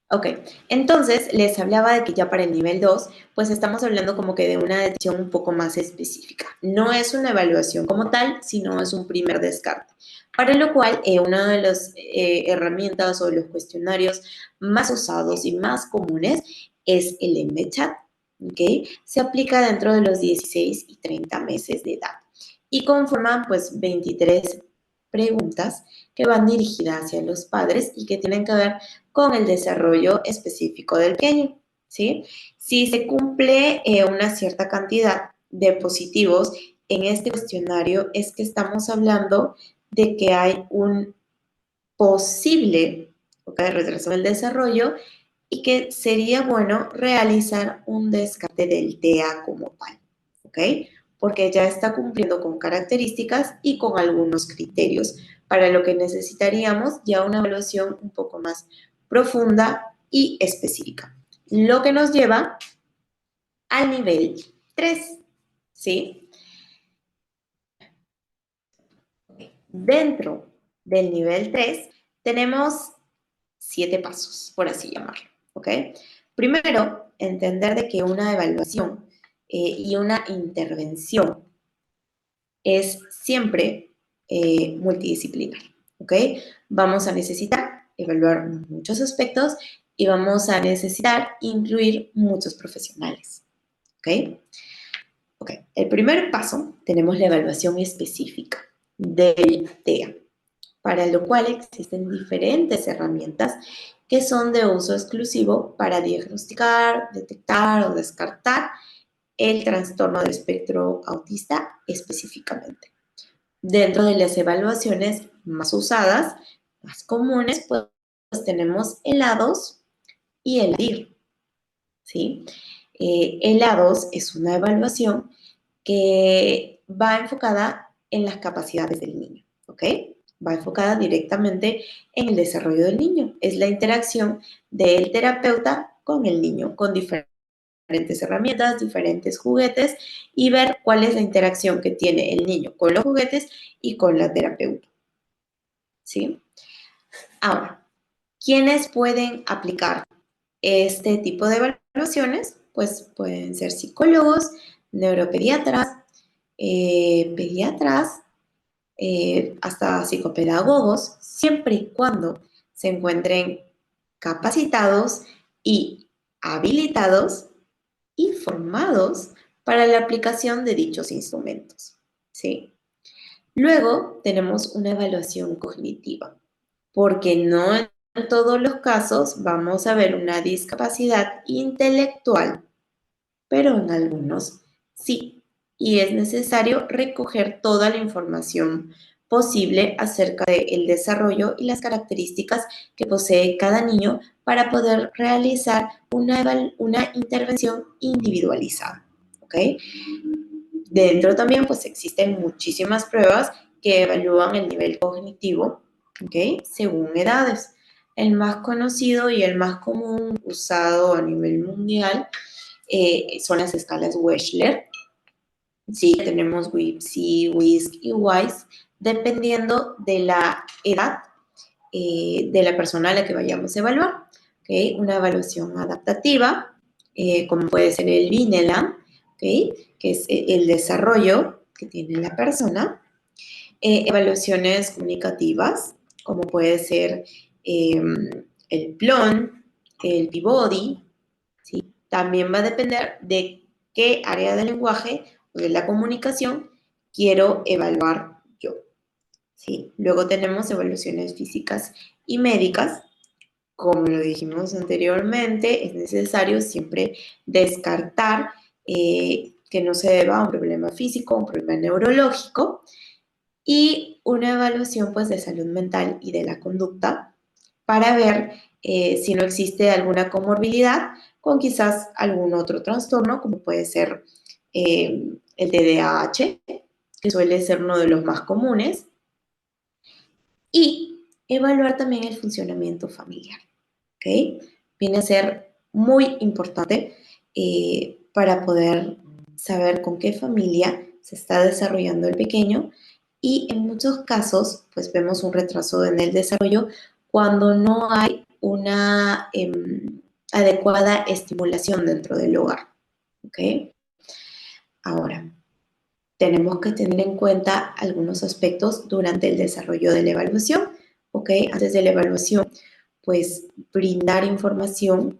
Ok. Entonces, les hablaba de que ya para el nivel 2, pues estamos hablando como que de una detección un poco más específica. No es una evaluación como tal, sino es un primer descarte. Para lo cual, una de las herramientas o los cuestionarios más usados y más comunes es el MChat. ¿Ok? Se aplica dentro de los 16 y 30 meses de edad y conforman pues 23 preguntas que van dirigidas hacia los padres y que tienen que ver con el desarrollo específico del pequeño, ¿sí? Si se cumple una cierta cantidad de positivos en este cuestionario, es que estamos hablando de que hay un posible, ¿ok?, retraso en el desarrollo y que sería bueno realizar un descarte del TEA como tal, ¿ok? Porque ya está cumpliendo con características y con algunos criterios, para lo que necesitaríamos ya una evaluación un poco más profunda y específica. Lo que nos lleva al nivel 3, ¿sí? Dentro del nivel 3 tenemos 7 pasos, por así llamarlo, ¿ok? Primero, entender de que una evaluación y una intervención es siempre multidisciplinar, ¿ok? Vamos a necesitar evaluar muchos aspectos y vamos a necesitar incluir muchos profesionales, ¿ok? Ok, el primer paso tenemos la evaluación específica del TEA, para lo cual existen diferentes herramientas que son de uso exclusivo para diagnosticar, detectar o descartar el trastorno del espectro autista específicamente. Dentro de las evaluaciones más usadas, más comunes, pues tenemos el A2 y el ADIR, ¿sí? El A2 es una evaluación que va enfocada en las capacidades del niño, ¿ok? Va enfocada directamente en el desarrollo del niño. Es la interacción del terapeuta con el niño, con diferentes herramientas, diferentes juguetes y ver cuál es la interacción que tiene el niño con los juguetes y con la terapeuta, ¿sí? Ahora, ¿quiénes pueden aplicar este tipo de evaluaciones? Pues pueden ser psicólogos, neuropediatras, pediatras, hasta psicopedagogos, siempre y cuando se encuentren capacitados y habilitados y formados para la aplicación de dichos instrumentos, ¿sí? Luego tenemos una evaluación cognitiva, porque no en todos los casos vamos a ver una discapacidad intelectual, pero en algunos sí, y es necesario recoger toda la información posible acerca del desarrollo y las características que posee cada niño para poder realizar una intervención individualizada, ¿ok? Dentro también pues existen muchísimas pruebas que evalúan el nivel cognitivo, ¿ok? Según edades. El más conocido y el más común usado a nivel mundial son las escalas Wechsler. Sí, tenemos WIPSI, WISC y WISE, dependiendo de la edad de la persona a la que vayamos a evaluar. ¿Okay? Una evaluación adaptativa, como puede ser el Vineland, ¿okay? Que es el desarrollo que tiene la persona. Evaluaciones comunicativas, como puede ser el PLON, el Peabody, ¿sí? También va a depender de qué área del lenguaje o de la comunicación quiero evaluar yo, ¿sí? Luego tenemos evaluaciones físicas y médicas. Como lo dijimos anteriormente, es necesario siempre descartar que no se deba a un problema físico, un problema neurológico, y una evaluación pues de salud mental y de la conducta para ver si no existe alguna comorbilidad con quizás algún otro trastorno, como puede ser el TDAH, que suele ser uno de los más comunes, y evaluar también el funcionamiento familiar, ¿ok? Viene a ser muy importante para poder saber con qué familia se está desarrollando el pequeño, y en muchos casos pues vemos un retraso en el desarrollo cuando no hay una adecuada estimulación dentro del hogar, ¿ok? Ahora, tenemos que tener en cuenta algunos aspectos durante el desarrollo de la evaluación, ¿ok? Antes de la evaluación, pues brindar información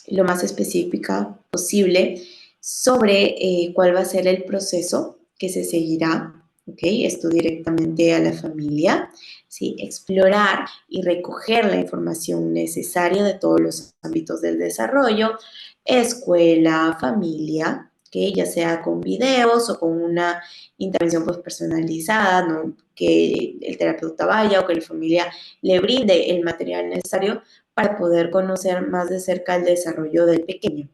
lo más específica posible sobre cuál va a ser el proceso que se seguirá, ¿ok? Esto directamente a la familia, ¿sí? Explorar y recoger la información necesaria de todos los ámbitos del desarrollo, escuela, familia, ¿ok? Ya sea con videos o con una intervención pues, personalizada, ¿no? Que el terapeuta vaya o que la familia le brinde el material necesario para poder conocer más de cerca el desarrollo del pequeño.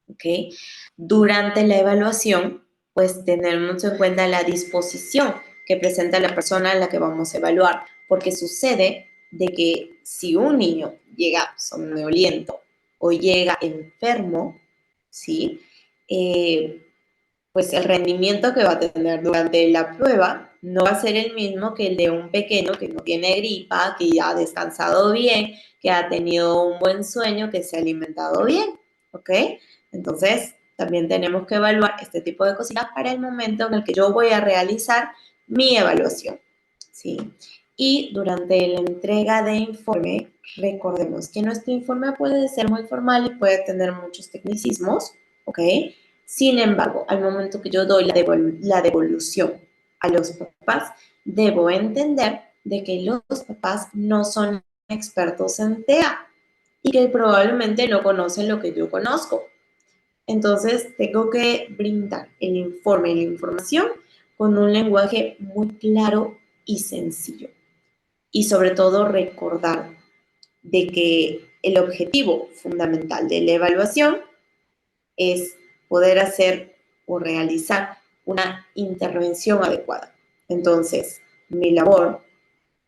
¿Ok? Durante la evaluación, pues tener mucho en cuenta la disposición que presenta la persona a la que vamos a evaluar, porque sucede de que si un niño llega somnoliento o llega enfermo, ¿sí? Pues el rendimiento que va a tener durante la prueba no va a ser el mismo que el de un pequeño que no tiene gripa, que ya ha descansado bien, que ha tenido un buen sueño, que se ha alimentado bien, ¿ok? Entonces, también tenemos que evaluar este tipo de cositas para el momento en el que yo voy a realizar mi evaluación, ¿sí? Y durante la entrega de informe, recordemos que nuestro informe puede ser muy formal y puede tener muchos tecnicismos, ¿ok? Sin embargo, al momento que yo doy la devolución a los papás, debo entender de que los papás no son expertos en TEA y que probablemente no conocen lo que yo conozco. Entonces, tengo que brindar el informe y la información con un lenguaje muy claro y sencillo. Y sobre todo recordar de que el objetivo fundamental de la evaluación es poder hacer o realizar una intervención adecuada. Entonces, mi labor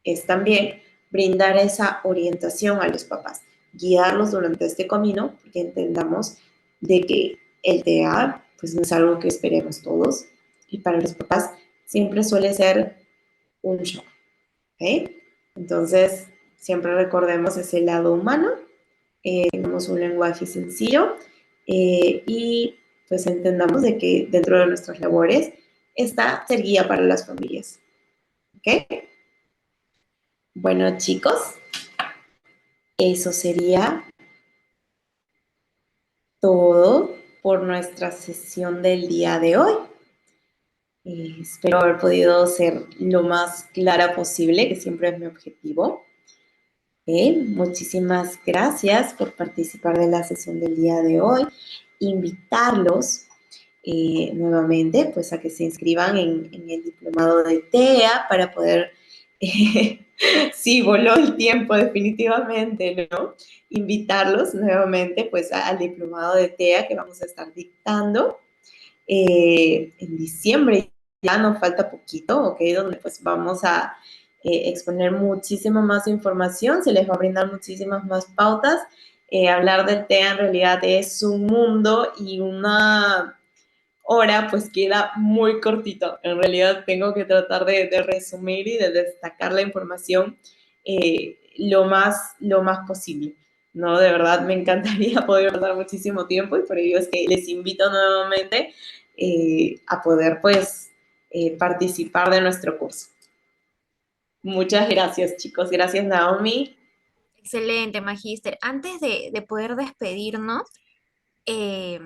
es también brindar esa orientación a los papás, guiarlos durante este camino, porque entendamos de que el TEA pues no es algo que esperemos todos, y para los papás siempre suele ser un shock, ¿ok? Entonces, siempre recordemos ese lado humano, tenemos un lenguaje sencillo y pues entendamos de que dentro de nuestras labores está ser guía para las familias, ¿ok? Bueno, chicos, eso sería todo por nuestra sesión del día de hoy. Espero haber podido ser lo más clara posible, que siempre es mi objetivo. Muchísimas gracias por participar de la sesión del día de hoy. Invitarlos nuevamente pues a que se inscriban en el diplomado de TEA para poder sí, voló el tiempo definitivamente, ¿no? Invitarlos nuevamente pues al diplomado de TEA que vamos a estar dictando en diciembre. Ya nos falta poquito, ¿ok? Donde pues vamos a exponer muchísima más información, se les va a brindar muchísimas más pautas. Hablar del TEA en realidad es un mundo y una hora pues queda muy cortito. En realidad tengo que tratar de resumir y de destacar la información lo más posible. No, de verdad me encantaría poder pasar muchísimo tiempo y por ello es que les invito nuevamente a poder pues participar de nuestro curso. Muchas gracias, chicos. Gracias, Naomi. Excelente, Magíster. Antes de poder despedirnos, eh,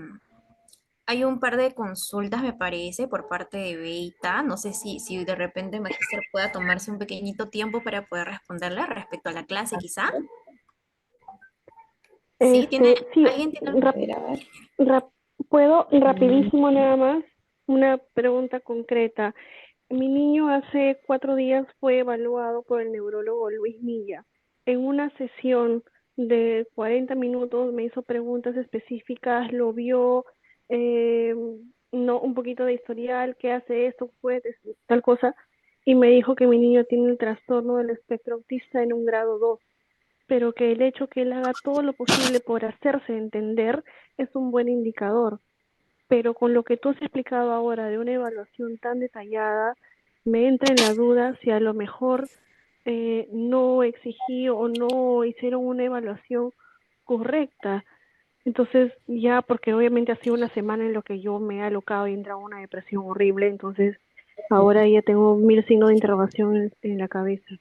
hay un par de consultas, me parece, por parte de Beita. No sé si de repente Magíster pueda tomarse un pequeñito tiempo para poder responderle respecto a la clase, quizá. Sí, Sí, ¿alguien tiene A ver, a ver. ¿puedo rapidísimo nada más? Una pregunta concreta. Mi niño hace 4 días fue evaluado por el neurólogo Luis Milla. En una sesión de 40 minutos me hizo preguntas específicas, lo vio, no, un poquito de historial, qué hace esto, fue tal cosa, y me dijo que mi niño tiene el trastorno del espectro autista en un grado 2, pero que el hecho que él haga todo lo posible por hacerse entender es un buen indicador. Pero con lo que tú has explicado ahora de una evaluación tan detallada, me entra en la duda si a lo mejor no exigí o no hicieron una evaluación correcta. Entonces, ya, porque obviamente ha sido una semana en lo que yo me he alocado y he entrado en una depresión horrible, entonces ahora ya tengo 1000 signos de interrogación en la cabeza.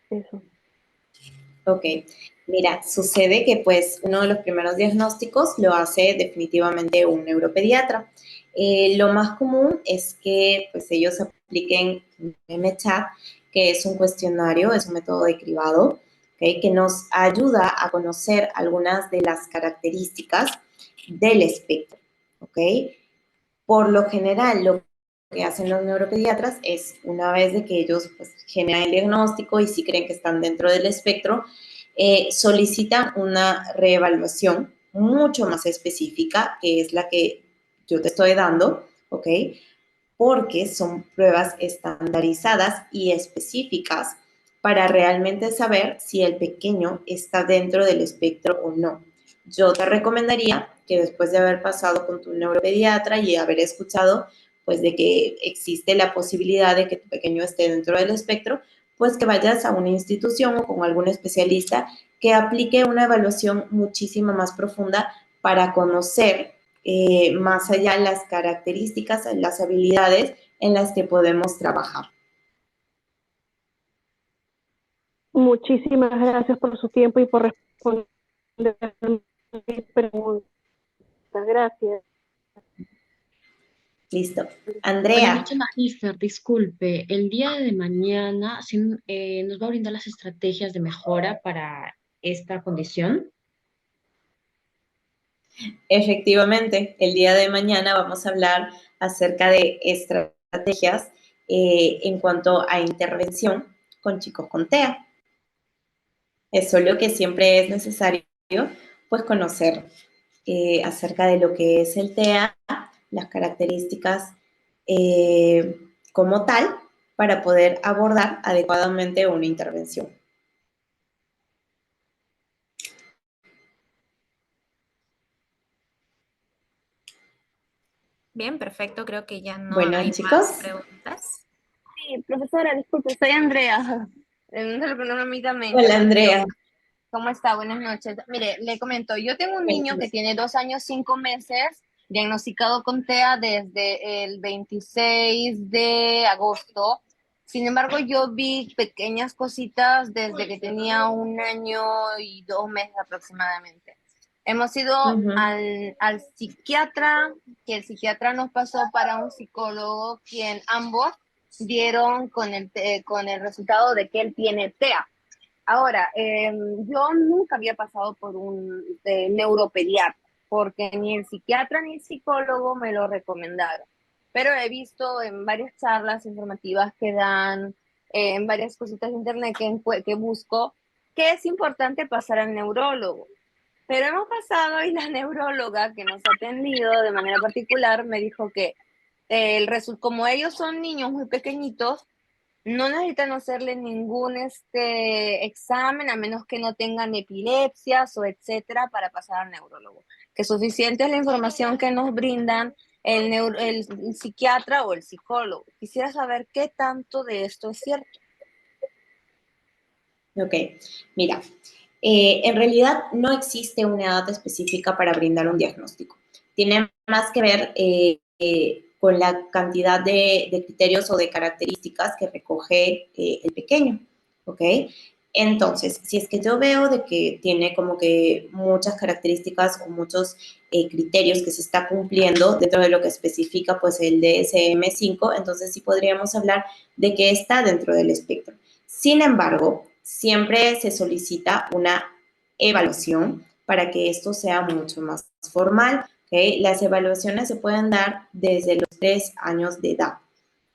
Eso. Ok, mira, sucede que pues uno de los primeros diagnósticos lo hace definitivamente un neuropediatra. Lo más común es que pues ellos apliquen MChat, que es un cuestionario, es un método de cribado, ¿okay? Que nos ayuda a conocer algunas de las características del espectro, ¿ok? Por lo general, lo que hacen los neuropediatras es, una vez de que ellos pues, generan el diagnóstico y si creen que están dentro del espectro, solicitan una reevaluación mucho más específica, que es la que yo te estoy dando, ¿ok? Porque son pruebas estandarizadas y específicas para realmente saber si el pequeño está dentro del espectro o no. Yo te recomendaría que después de haber pasado con tu neuropediatra y haber escuchado pues de que existe la posibilidad de que tu pequeño esté dentro del espectro, pues que vayas a una institución o con algún especialista que aplique una evaluación muchísimo más profunda para conocer más allá las características, las habilidades en las que podemos trabajar. Muchísimas gracias por su tiempo y por responder mis preguntas. Gracias. Listo. Buenas Andrea. noches, Magíster. Disculpe, el día de mañana nos va a brindar las estrategias de mejora para esta condición. Efectivamente, el día de mañana vamos a hablar acerca de estrategias en cuanto a intervención con chicos con TEA. Es solo que siempre es necesario pues conocer acerca de lo que es el TEA, las características como tal, para poder abordar adecuadamente una intervención. Bien, perfecto. Creo que ya no Bueno, hay chicos. más preguntas. Sí, profesora, disculpe, soy Andrea. No se lo pronuncia a mí también. Hola, Andrea. ¿Cómo está? Buenas noches. Mire, le comento, yo tengo un niño que tiene 2 años, 5 meses, diagnosticado con TEA desde el 26 de agosto. Sin embargo, yo vi pequeñas cositas desde que tenía 1 año y 2 meses aproximadamente. Hemos ido al psiquiatra, que el psiquiatra nos pasó para un psicólogo, quien ambos dieron con el resultado de que él tiene TEA. Ahora, yo nunca había pasado por un neuropediatra, porque ni el psiquiatra ni el psicólogo me lo recomendaron. Pero he visto en varias charlas informativas que dan, en varias cositas de internet que busco, que es importante pasar al neurólogo. Pero hemos pasado y la neuróloga que nos ha atendido de manera particular me dijo que como ellos son niños muy pequeñitos, no necesitan hacerle ningún examen a menos que no tengan epilepsias o etcétera para pasar al neurólogo. Que suficiente es la información que nos brindan el psiquiatra o el psicólogo. Quisiera saber qué tanto de esto es cierto. Ok, mira, en realidad no existe una edad específica para brindar un diagnóstico. Tiene más que ver con la cantidad de criterios o de características que recoge el pequeño, ¿ok? Entonces, si es que yo veo de que tiene como que muchas características o muchos criterios que se está cumpliendo dentro de lo que especifica pues el DSM-5, entonces sí podríamos hablar de que está dentro del espectro. Sin embargo, siempre se solicita una evaluación para que esto sea mucho más formal. ¿Okay? Las evaluaciones se pueden dar desde los 3 años de edad.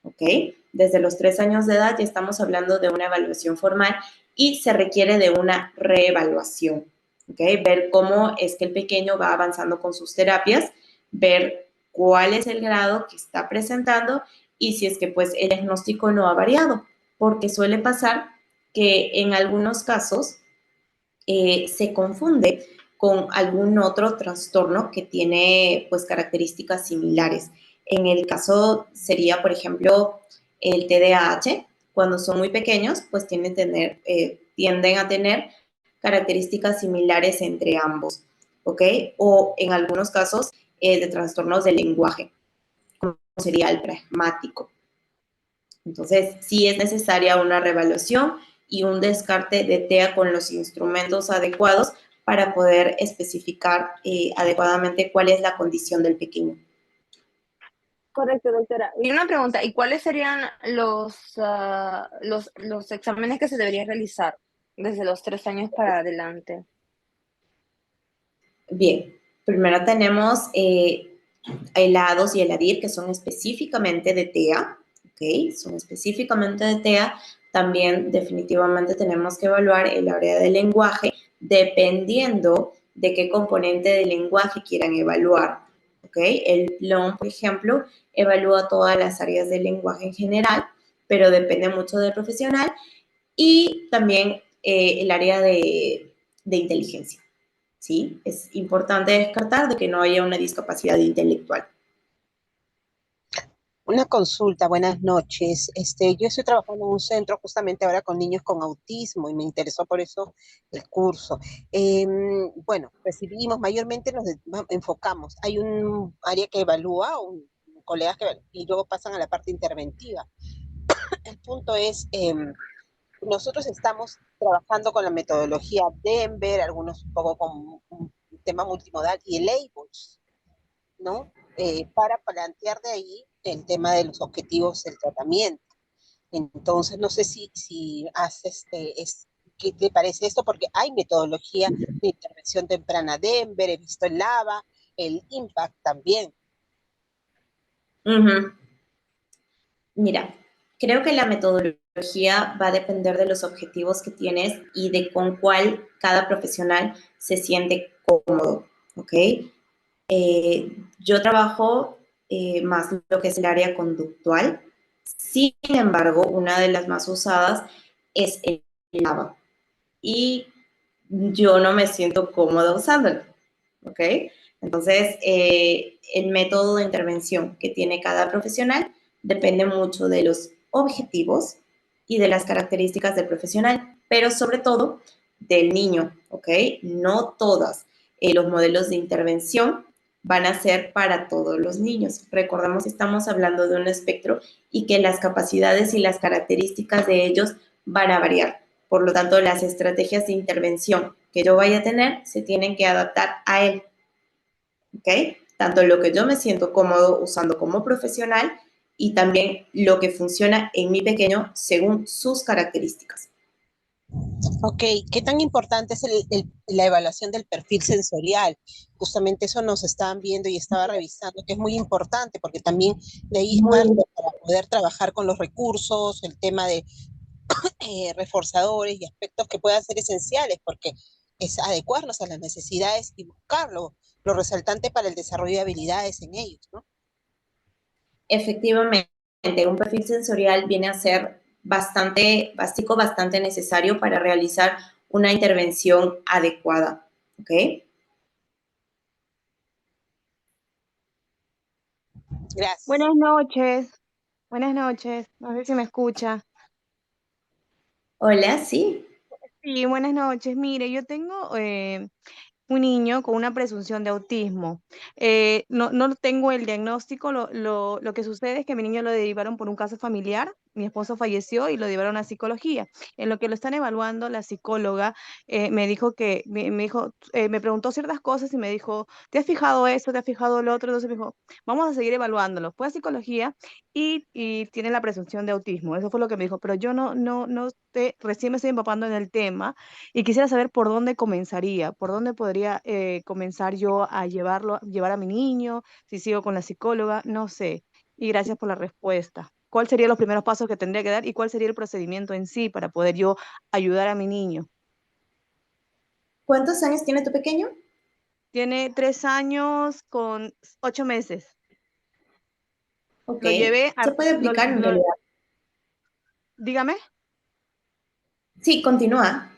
¿Okay? Desde los 3 años de edad ya estamos hablando de una evaluación formal y se requiere de una reevaluación. ¿Okay? Ver cómo es que el pequeño va avanzando con sus terapias, ver cuál es el grado que está presentando y si es que pues el diagnóstico no ha variado, porque suele pasar que en algunos casos se confunde con algún otro trastorno que tiene pues características similares. En el caso sería, por ejemplo, el TDAH. Cuando son muy pequeños, pues tienden a tener características similares entre ambos, ¿ok? O en algunos casos de trastornos del lenguaje, como sería el pragmático. Entonces, sí es necesaria una reevaluación y un descarte de TEA con los instrumentos adecuados para poder especificar adecuadamente cuál es la condición del pequeño. Correcto, doctora. Y una pregunta, ¿y cuáles serían los exámenes que se deberían realizar desde los 3 años para adelante? Bien, primero tenemos el A2 y el ADIR, que son específicamente de TEA, ¿ok? Son específicamente de TEA. También definitivamente tenemos que evaluar el área de lenguaje dependiendo de qué componente de lenguaje quieran evaluar, ¿ok? El PLOM, por ejemplo, evalúa todas las áreas del lenguaje en general, pero depende mucho del profesional, y también el área de inteligencia, ¿sí? Es importante descartar de que no haya una discapacidad intelectual. Una consulta, buenas noches. Yo estoy trabajando en un centro justamente ahora con niños con autismo y me interesó por eso el curso. Bueno, recibimos, mayormente enfocamos. Hay un área que evalúa, colegas que y luego pasan a la parte interventiva. El punto es, nosotros estamos trabajando con la metodología Denver, algunos un poco con un tema multimodal y el ABLES, ¿no? Para plantear de ahí el tema de los objetivos del tratamiento. Entonces, no sé si haces, ¿qué te parece esto? Porque hay metodología de intervención temprana Denver, he visto el LAVA, el IMPACT también. Mira, creo que la metodología va a depender de los objetivos que tienes y de con cuál cada profesional se siente cómodo, ¿ok? Yo trabajo más lo que es el área conductual. Sin embargo, una de las más usadas es el LAVA. Y yo no me siento cómoda usándolo, ¿ok? Entonces, el método de intervención que tiene cada profesional depende mucho de los objetivos y de las características del profesional, pero sobre todo del niño, ¿ok? No todos los modelos de intervención van a ser para todos los niños. Recordemos que estamos hablando de un espectro y que las capacidades y las características de ellos van a variar. Por lo tanto, las estrategias de intervención que yo vaya a tener se tienen que adaptar a él, ¿ok? Tanto lo que yo me siento cómodo usando como profesional y también lo que funciona en mi pequeño según sus características. Ok, ¿qué tan importante es la evaluación del perfil sensorial? Justamente eso nos estaban viendo y estaba revisando, que es muy importante porque también de ahí es parte para poder trabajar con los recursos, el tema de reforzadores y aspectos que puedan ser esenciales, porque es adecuarnos a las necesidades y buscarlo, lo resaltante para el desarrollo de habilidades en ellos, ¿no? Efectivamente, un perfil sensorial viene a ser bastante básico, bastante necesario para realizar una intervención adecuada, ¿ok? Gracias. Buenas noches. Buenas noches. No sé si me escucha. Hola, sí. Sí, buenas noches. Mire, yo tengo un niño con una presunción de autismo. No tengo el diagnóstico, lo que sucede es que mi niño lo derivaron por un caso familiar, mi esposo falleció y lo llevaron a psicología. En lo que lo están evaluando, la psicóloga me dijo me preguntó ciertas cosas y me dijo, ¿te has fijado esto? ¿Te has fijado lo otro? Entonces me dijo, vamos a seguir evaluándolo. Fue a psicología y tiene la presunción de autismo. Eso fue lo que me dijo, pero yo recién me estoy empapando en el tema y quisiera saber por dónde comenzaría, por dónde podría comenzar yo a llevar a mi niño, si sigo con la psicóloga, no sé. Y gracias por la respuesta. ¿Cuáles serían los primeros pasos que tendría que dar y cuál sería el procedimiento en sí para poder yo ayudar a mi niño? ¿Cuántos años tiene tu pequeño? Tiene 3 años con 8 meses. Ok, Lo llevé se puede aplicar en realidad. Dígame. Sí, continúa.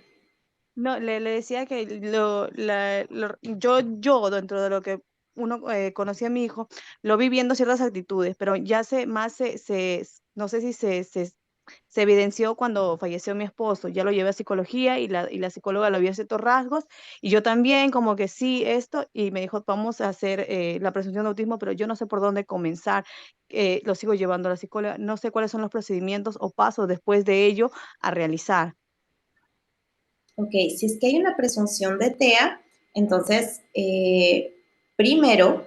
No, le decía que yo dentro de lo que uno conocía a mi hijo, lo vi viendo ciertas actitudes, pero ya no sé si se evidenció cuando falleció mi esposo. Ya lo llevé a psicología y la psicóloga lo vio ciertos rasgos y yo también como que sí, esto, y me dijo, vamos a hacer la presunción de autismo, pero yo no sé por dónde comenzar. Lo sigo llevando a la psicóloga, no sé cuáles son los procedimientos o pasos después de ello a realizar. Ok, si es que hay una presunción de TEA, entonces, primero,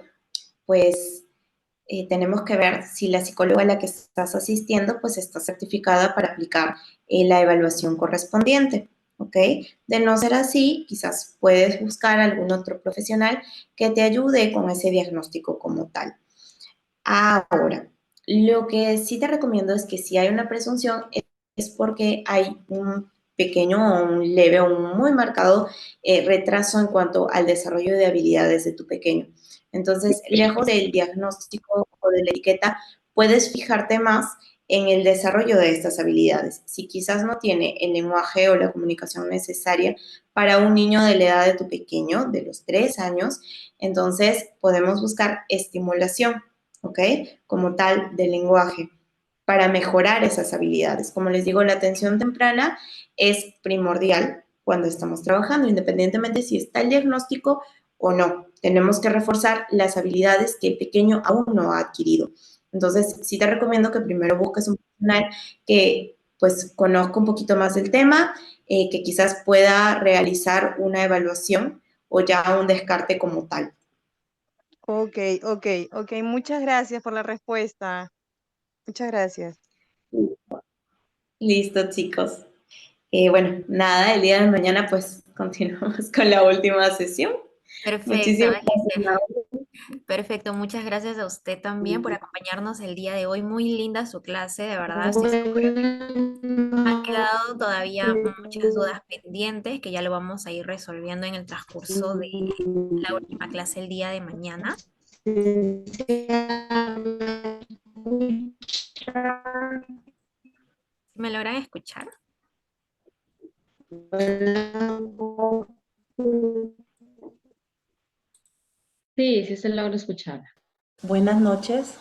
pues tenemos que ver si la psicóloga a la que estás asistiendo, pues está certificada para aplicar la evaluación correspondiente, ¿ok? De no ser así, quizás puedes buscar algún otro profesional que te ayude con ese diagnóstico como tal. Ahora, Lo que sí te recomiendo es que si hay una presunción es porque hay un pequeño o un leve o un muy marcado retraso en cuanto al desarrollo de habilidades de tu pequeño. Entonces, lejos del diagnóstico o de la etiqueta, puedes fijarte más en el desarrollo de estas habilidades. Si quizás no tiene el lenguaje o la comunicación necesaria para un niño de la edad de tu pequeño, de los 3 años, entonces podemos buscar estimulación, ¿ok? Como tal del lenguaje para mejorar esas habilidades. Como les digo, la atención temprana es primordial cuando estamos trabajando, independientemente si está el diagnóstico o no. Tenemos que reforzar las habilidades que el pequeño aún no ha adquirido. Entonces, sí te recomiendo que primero busques un profesional que pues conozca un poquito más del tema, que quizás pueda realizar una evaluación o ya un descarte como tal. Ok, muchas gracias por la respuesta. Muchas gracias. Listo, chicos. Bueno, nada, el día de mañana pues continuamos con la última sesión. Perfecto, Muchísimas Magíster. gracias, Mauro. Perfecto, muchas gracias a usted también por acompañarnos el día de hoy. Muy linda su clase, de verdad, estoy segura que han quedado todavía muchas dudas pendientes que ya lo vamos a ir resolviendo en el transcurso de la última clase el día de mañana. ¿Me logran escuchar? Sí, sí se logra escuchar. Buenas noches.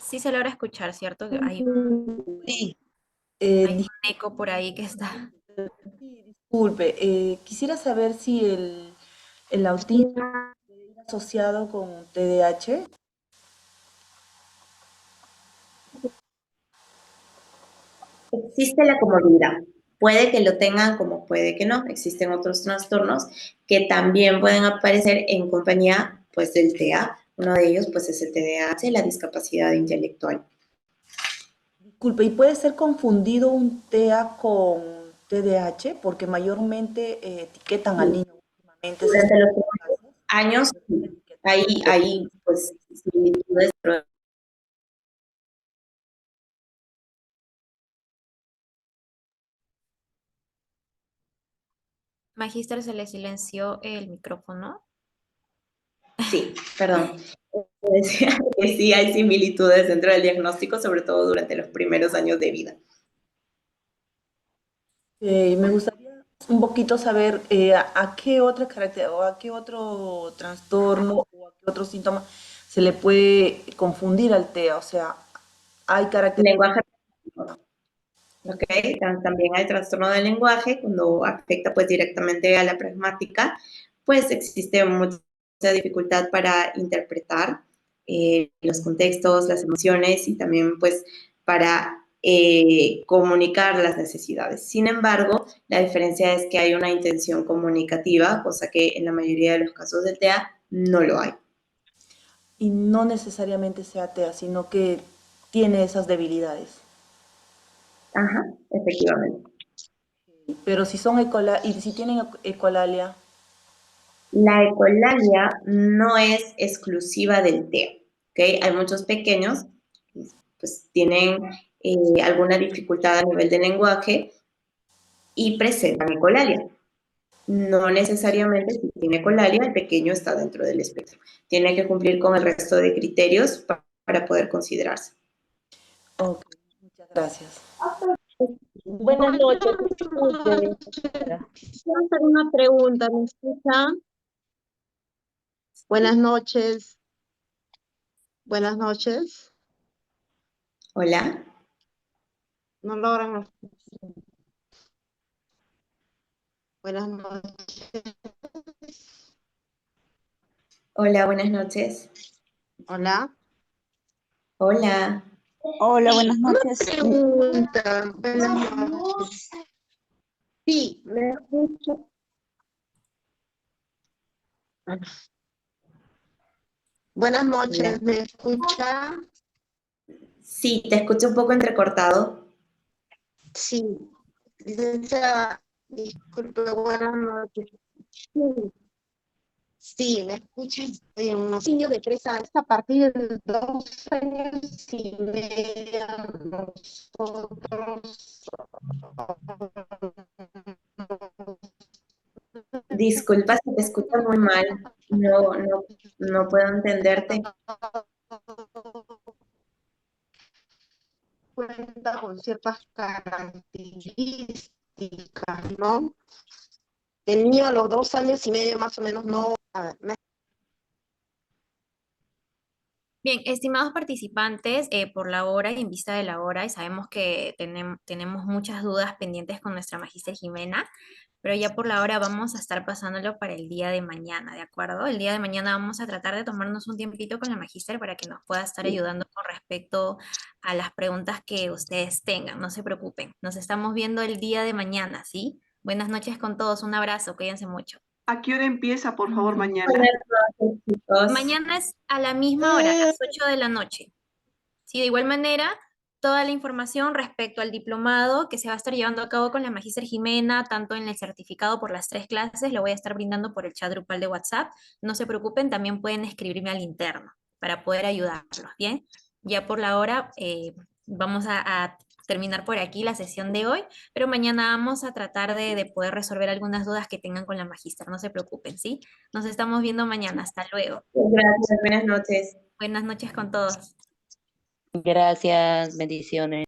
Sí se logra escuchar, ¿cierto? Que hay Sí, un eco por ahí que está. disculpe, quisiera saber si el autismo puede ir asociado con TDAH. Existe la comorbilidad. Puede que lo tengan como puede que no. Existen otros trastornos que también pueden aparecer en compañía pues del TEA. Uno de ellos pues es el TDAH, la discapacidad intelectual. Disculpe, ¿y puede ser confundido un TEA con TDAH? Porque mayormente etiquetan al niño últimamente. Durante los primeros años hay pues similitudes. Magíster, se le silenció el micrófono. Sí, perdón. Decía que sí hay similitudes dentro del diagnóstico, sobre todo durante los primeros años de vida. Me gustaría un poquito saber a qué otra característica o a qué otro trastorno o a qué otro síntoma se le puede confundir al TEA. O sea, hay características. Lenguaje. ¿Ok? También hay trastorno del lenguaje, cuando afecta pues directamente a la pragmática, pues existe mucha dificultad para interpretar los contextos, las emociones y también pues para comunicar las necesidades. Sin embargo, la diferencia es que hay una intención comunicativa, cosa que en la mayoría de los casos del TEA no lo hay. Y no necesariamente sea TEA, sino que tiene esas debilidades. Ajá, efectivamente. Pero si son y si tienen ecolalia. La ecolalia no es exclusiva del TEA, ¿ok? Hay muchos pequeños que pues, tienen alguna dificultad a nivel de lenguaje y presentan ecolalia. No necesariamente si tiene ecolalia, el pequeño está dentro del espectro. Tiene que cumplir con el resto de criterios para poder considerarse. Ok, muchas gracias. Buenas noches, disculpe. Quiero hacer una pregunta, ¿me escucha? Buenas noches. Buenas noches. Hola. No logran. Buenas noches. Hola, buenas noches. Hola. Hola. Hola, buenas noches. Pregunta. Buenas noches. Sí, me escucho. Buenas noches, Hola. ¿me escucha? Sí, te escucho un poco entrecortado. Sí. Licenciada, disculpe, buenas noches. Sí. Sí, me escuchas. Un niño de 3 años, a partir de 2 años y medio, nosotros Disculpa si te escucho muy mal. No puedo entenderte. cuenta con ciertas características, ¿no? El niño a los 2 años y medio más o menos no. A ver, Bien, estimados participantes, por la hora y en vista de la hora, y sabemos que tenemos muchas dudas pendientes con nuestra magíster Jimena, pero ya por la hora vamos a estar pasándolo para el día de mañana, ¿de acuerdo? El día de mañana vamos a tratar de tomarnos un tiempito con la magíster para que nos pueda estar ayudando con respecto a las preguntas que ustedes tengan. No se preocupen, nos estamos viendo el día de mañana, ¿sí? Buenas noches con todos, un abrazo, cuídense mucho. ¿A qué hora empieza, por favor, mañana? Mañana es a la misma hora, a las 8 de la noche. Sí, de igual manera, toda la información respecto al diplomado que se va a estar llevando a cabo con la magíster Jimena, tanto en el certificado por las 3 clases, lo voy a estar brindando por el chat grupal de WhatsApp. No se preocupen, también pueden escribirme al interno para poder ayudarlos, ¿bien? Ya por la hora vamos a terminar por aquí la sesión de hoy, pero mañana vamos a tratar de poder resolver algunas dudas que tengan con la magíster, no se preocupen, ¿sí? Nos estamos viendo mañana, hasta luego. Gracias, buenas noches. Buenas noches con todos. Gracias, bendiciones.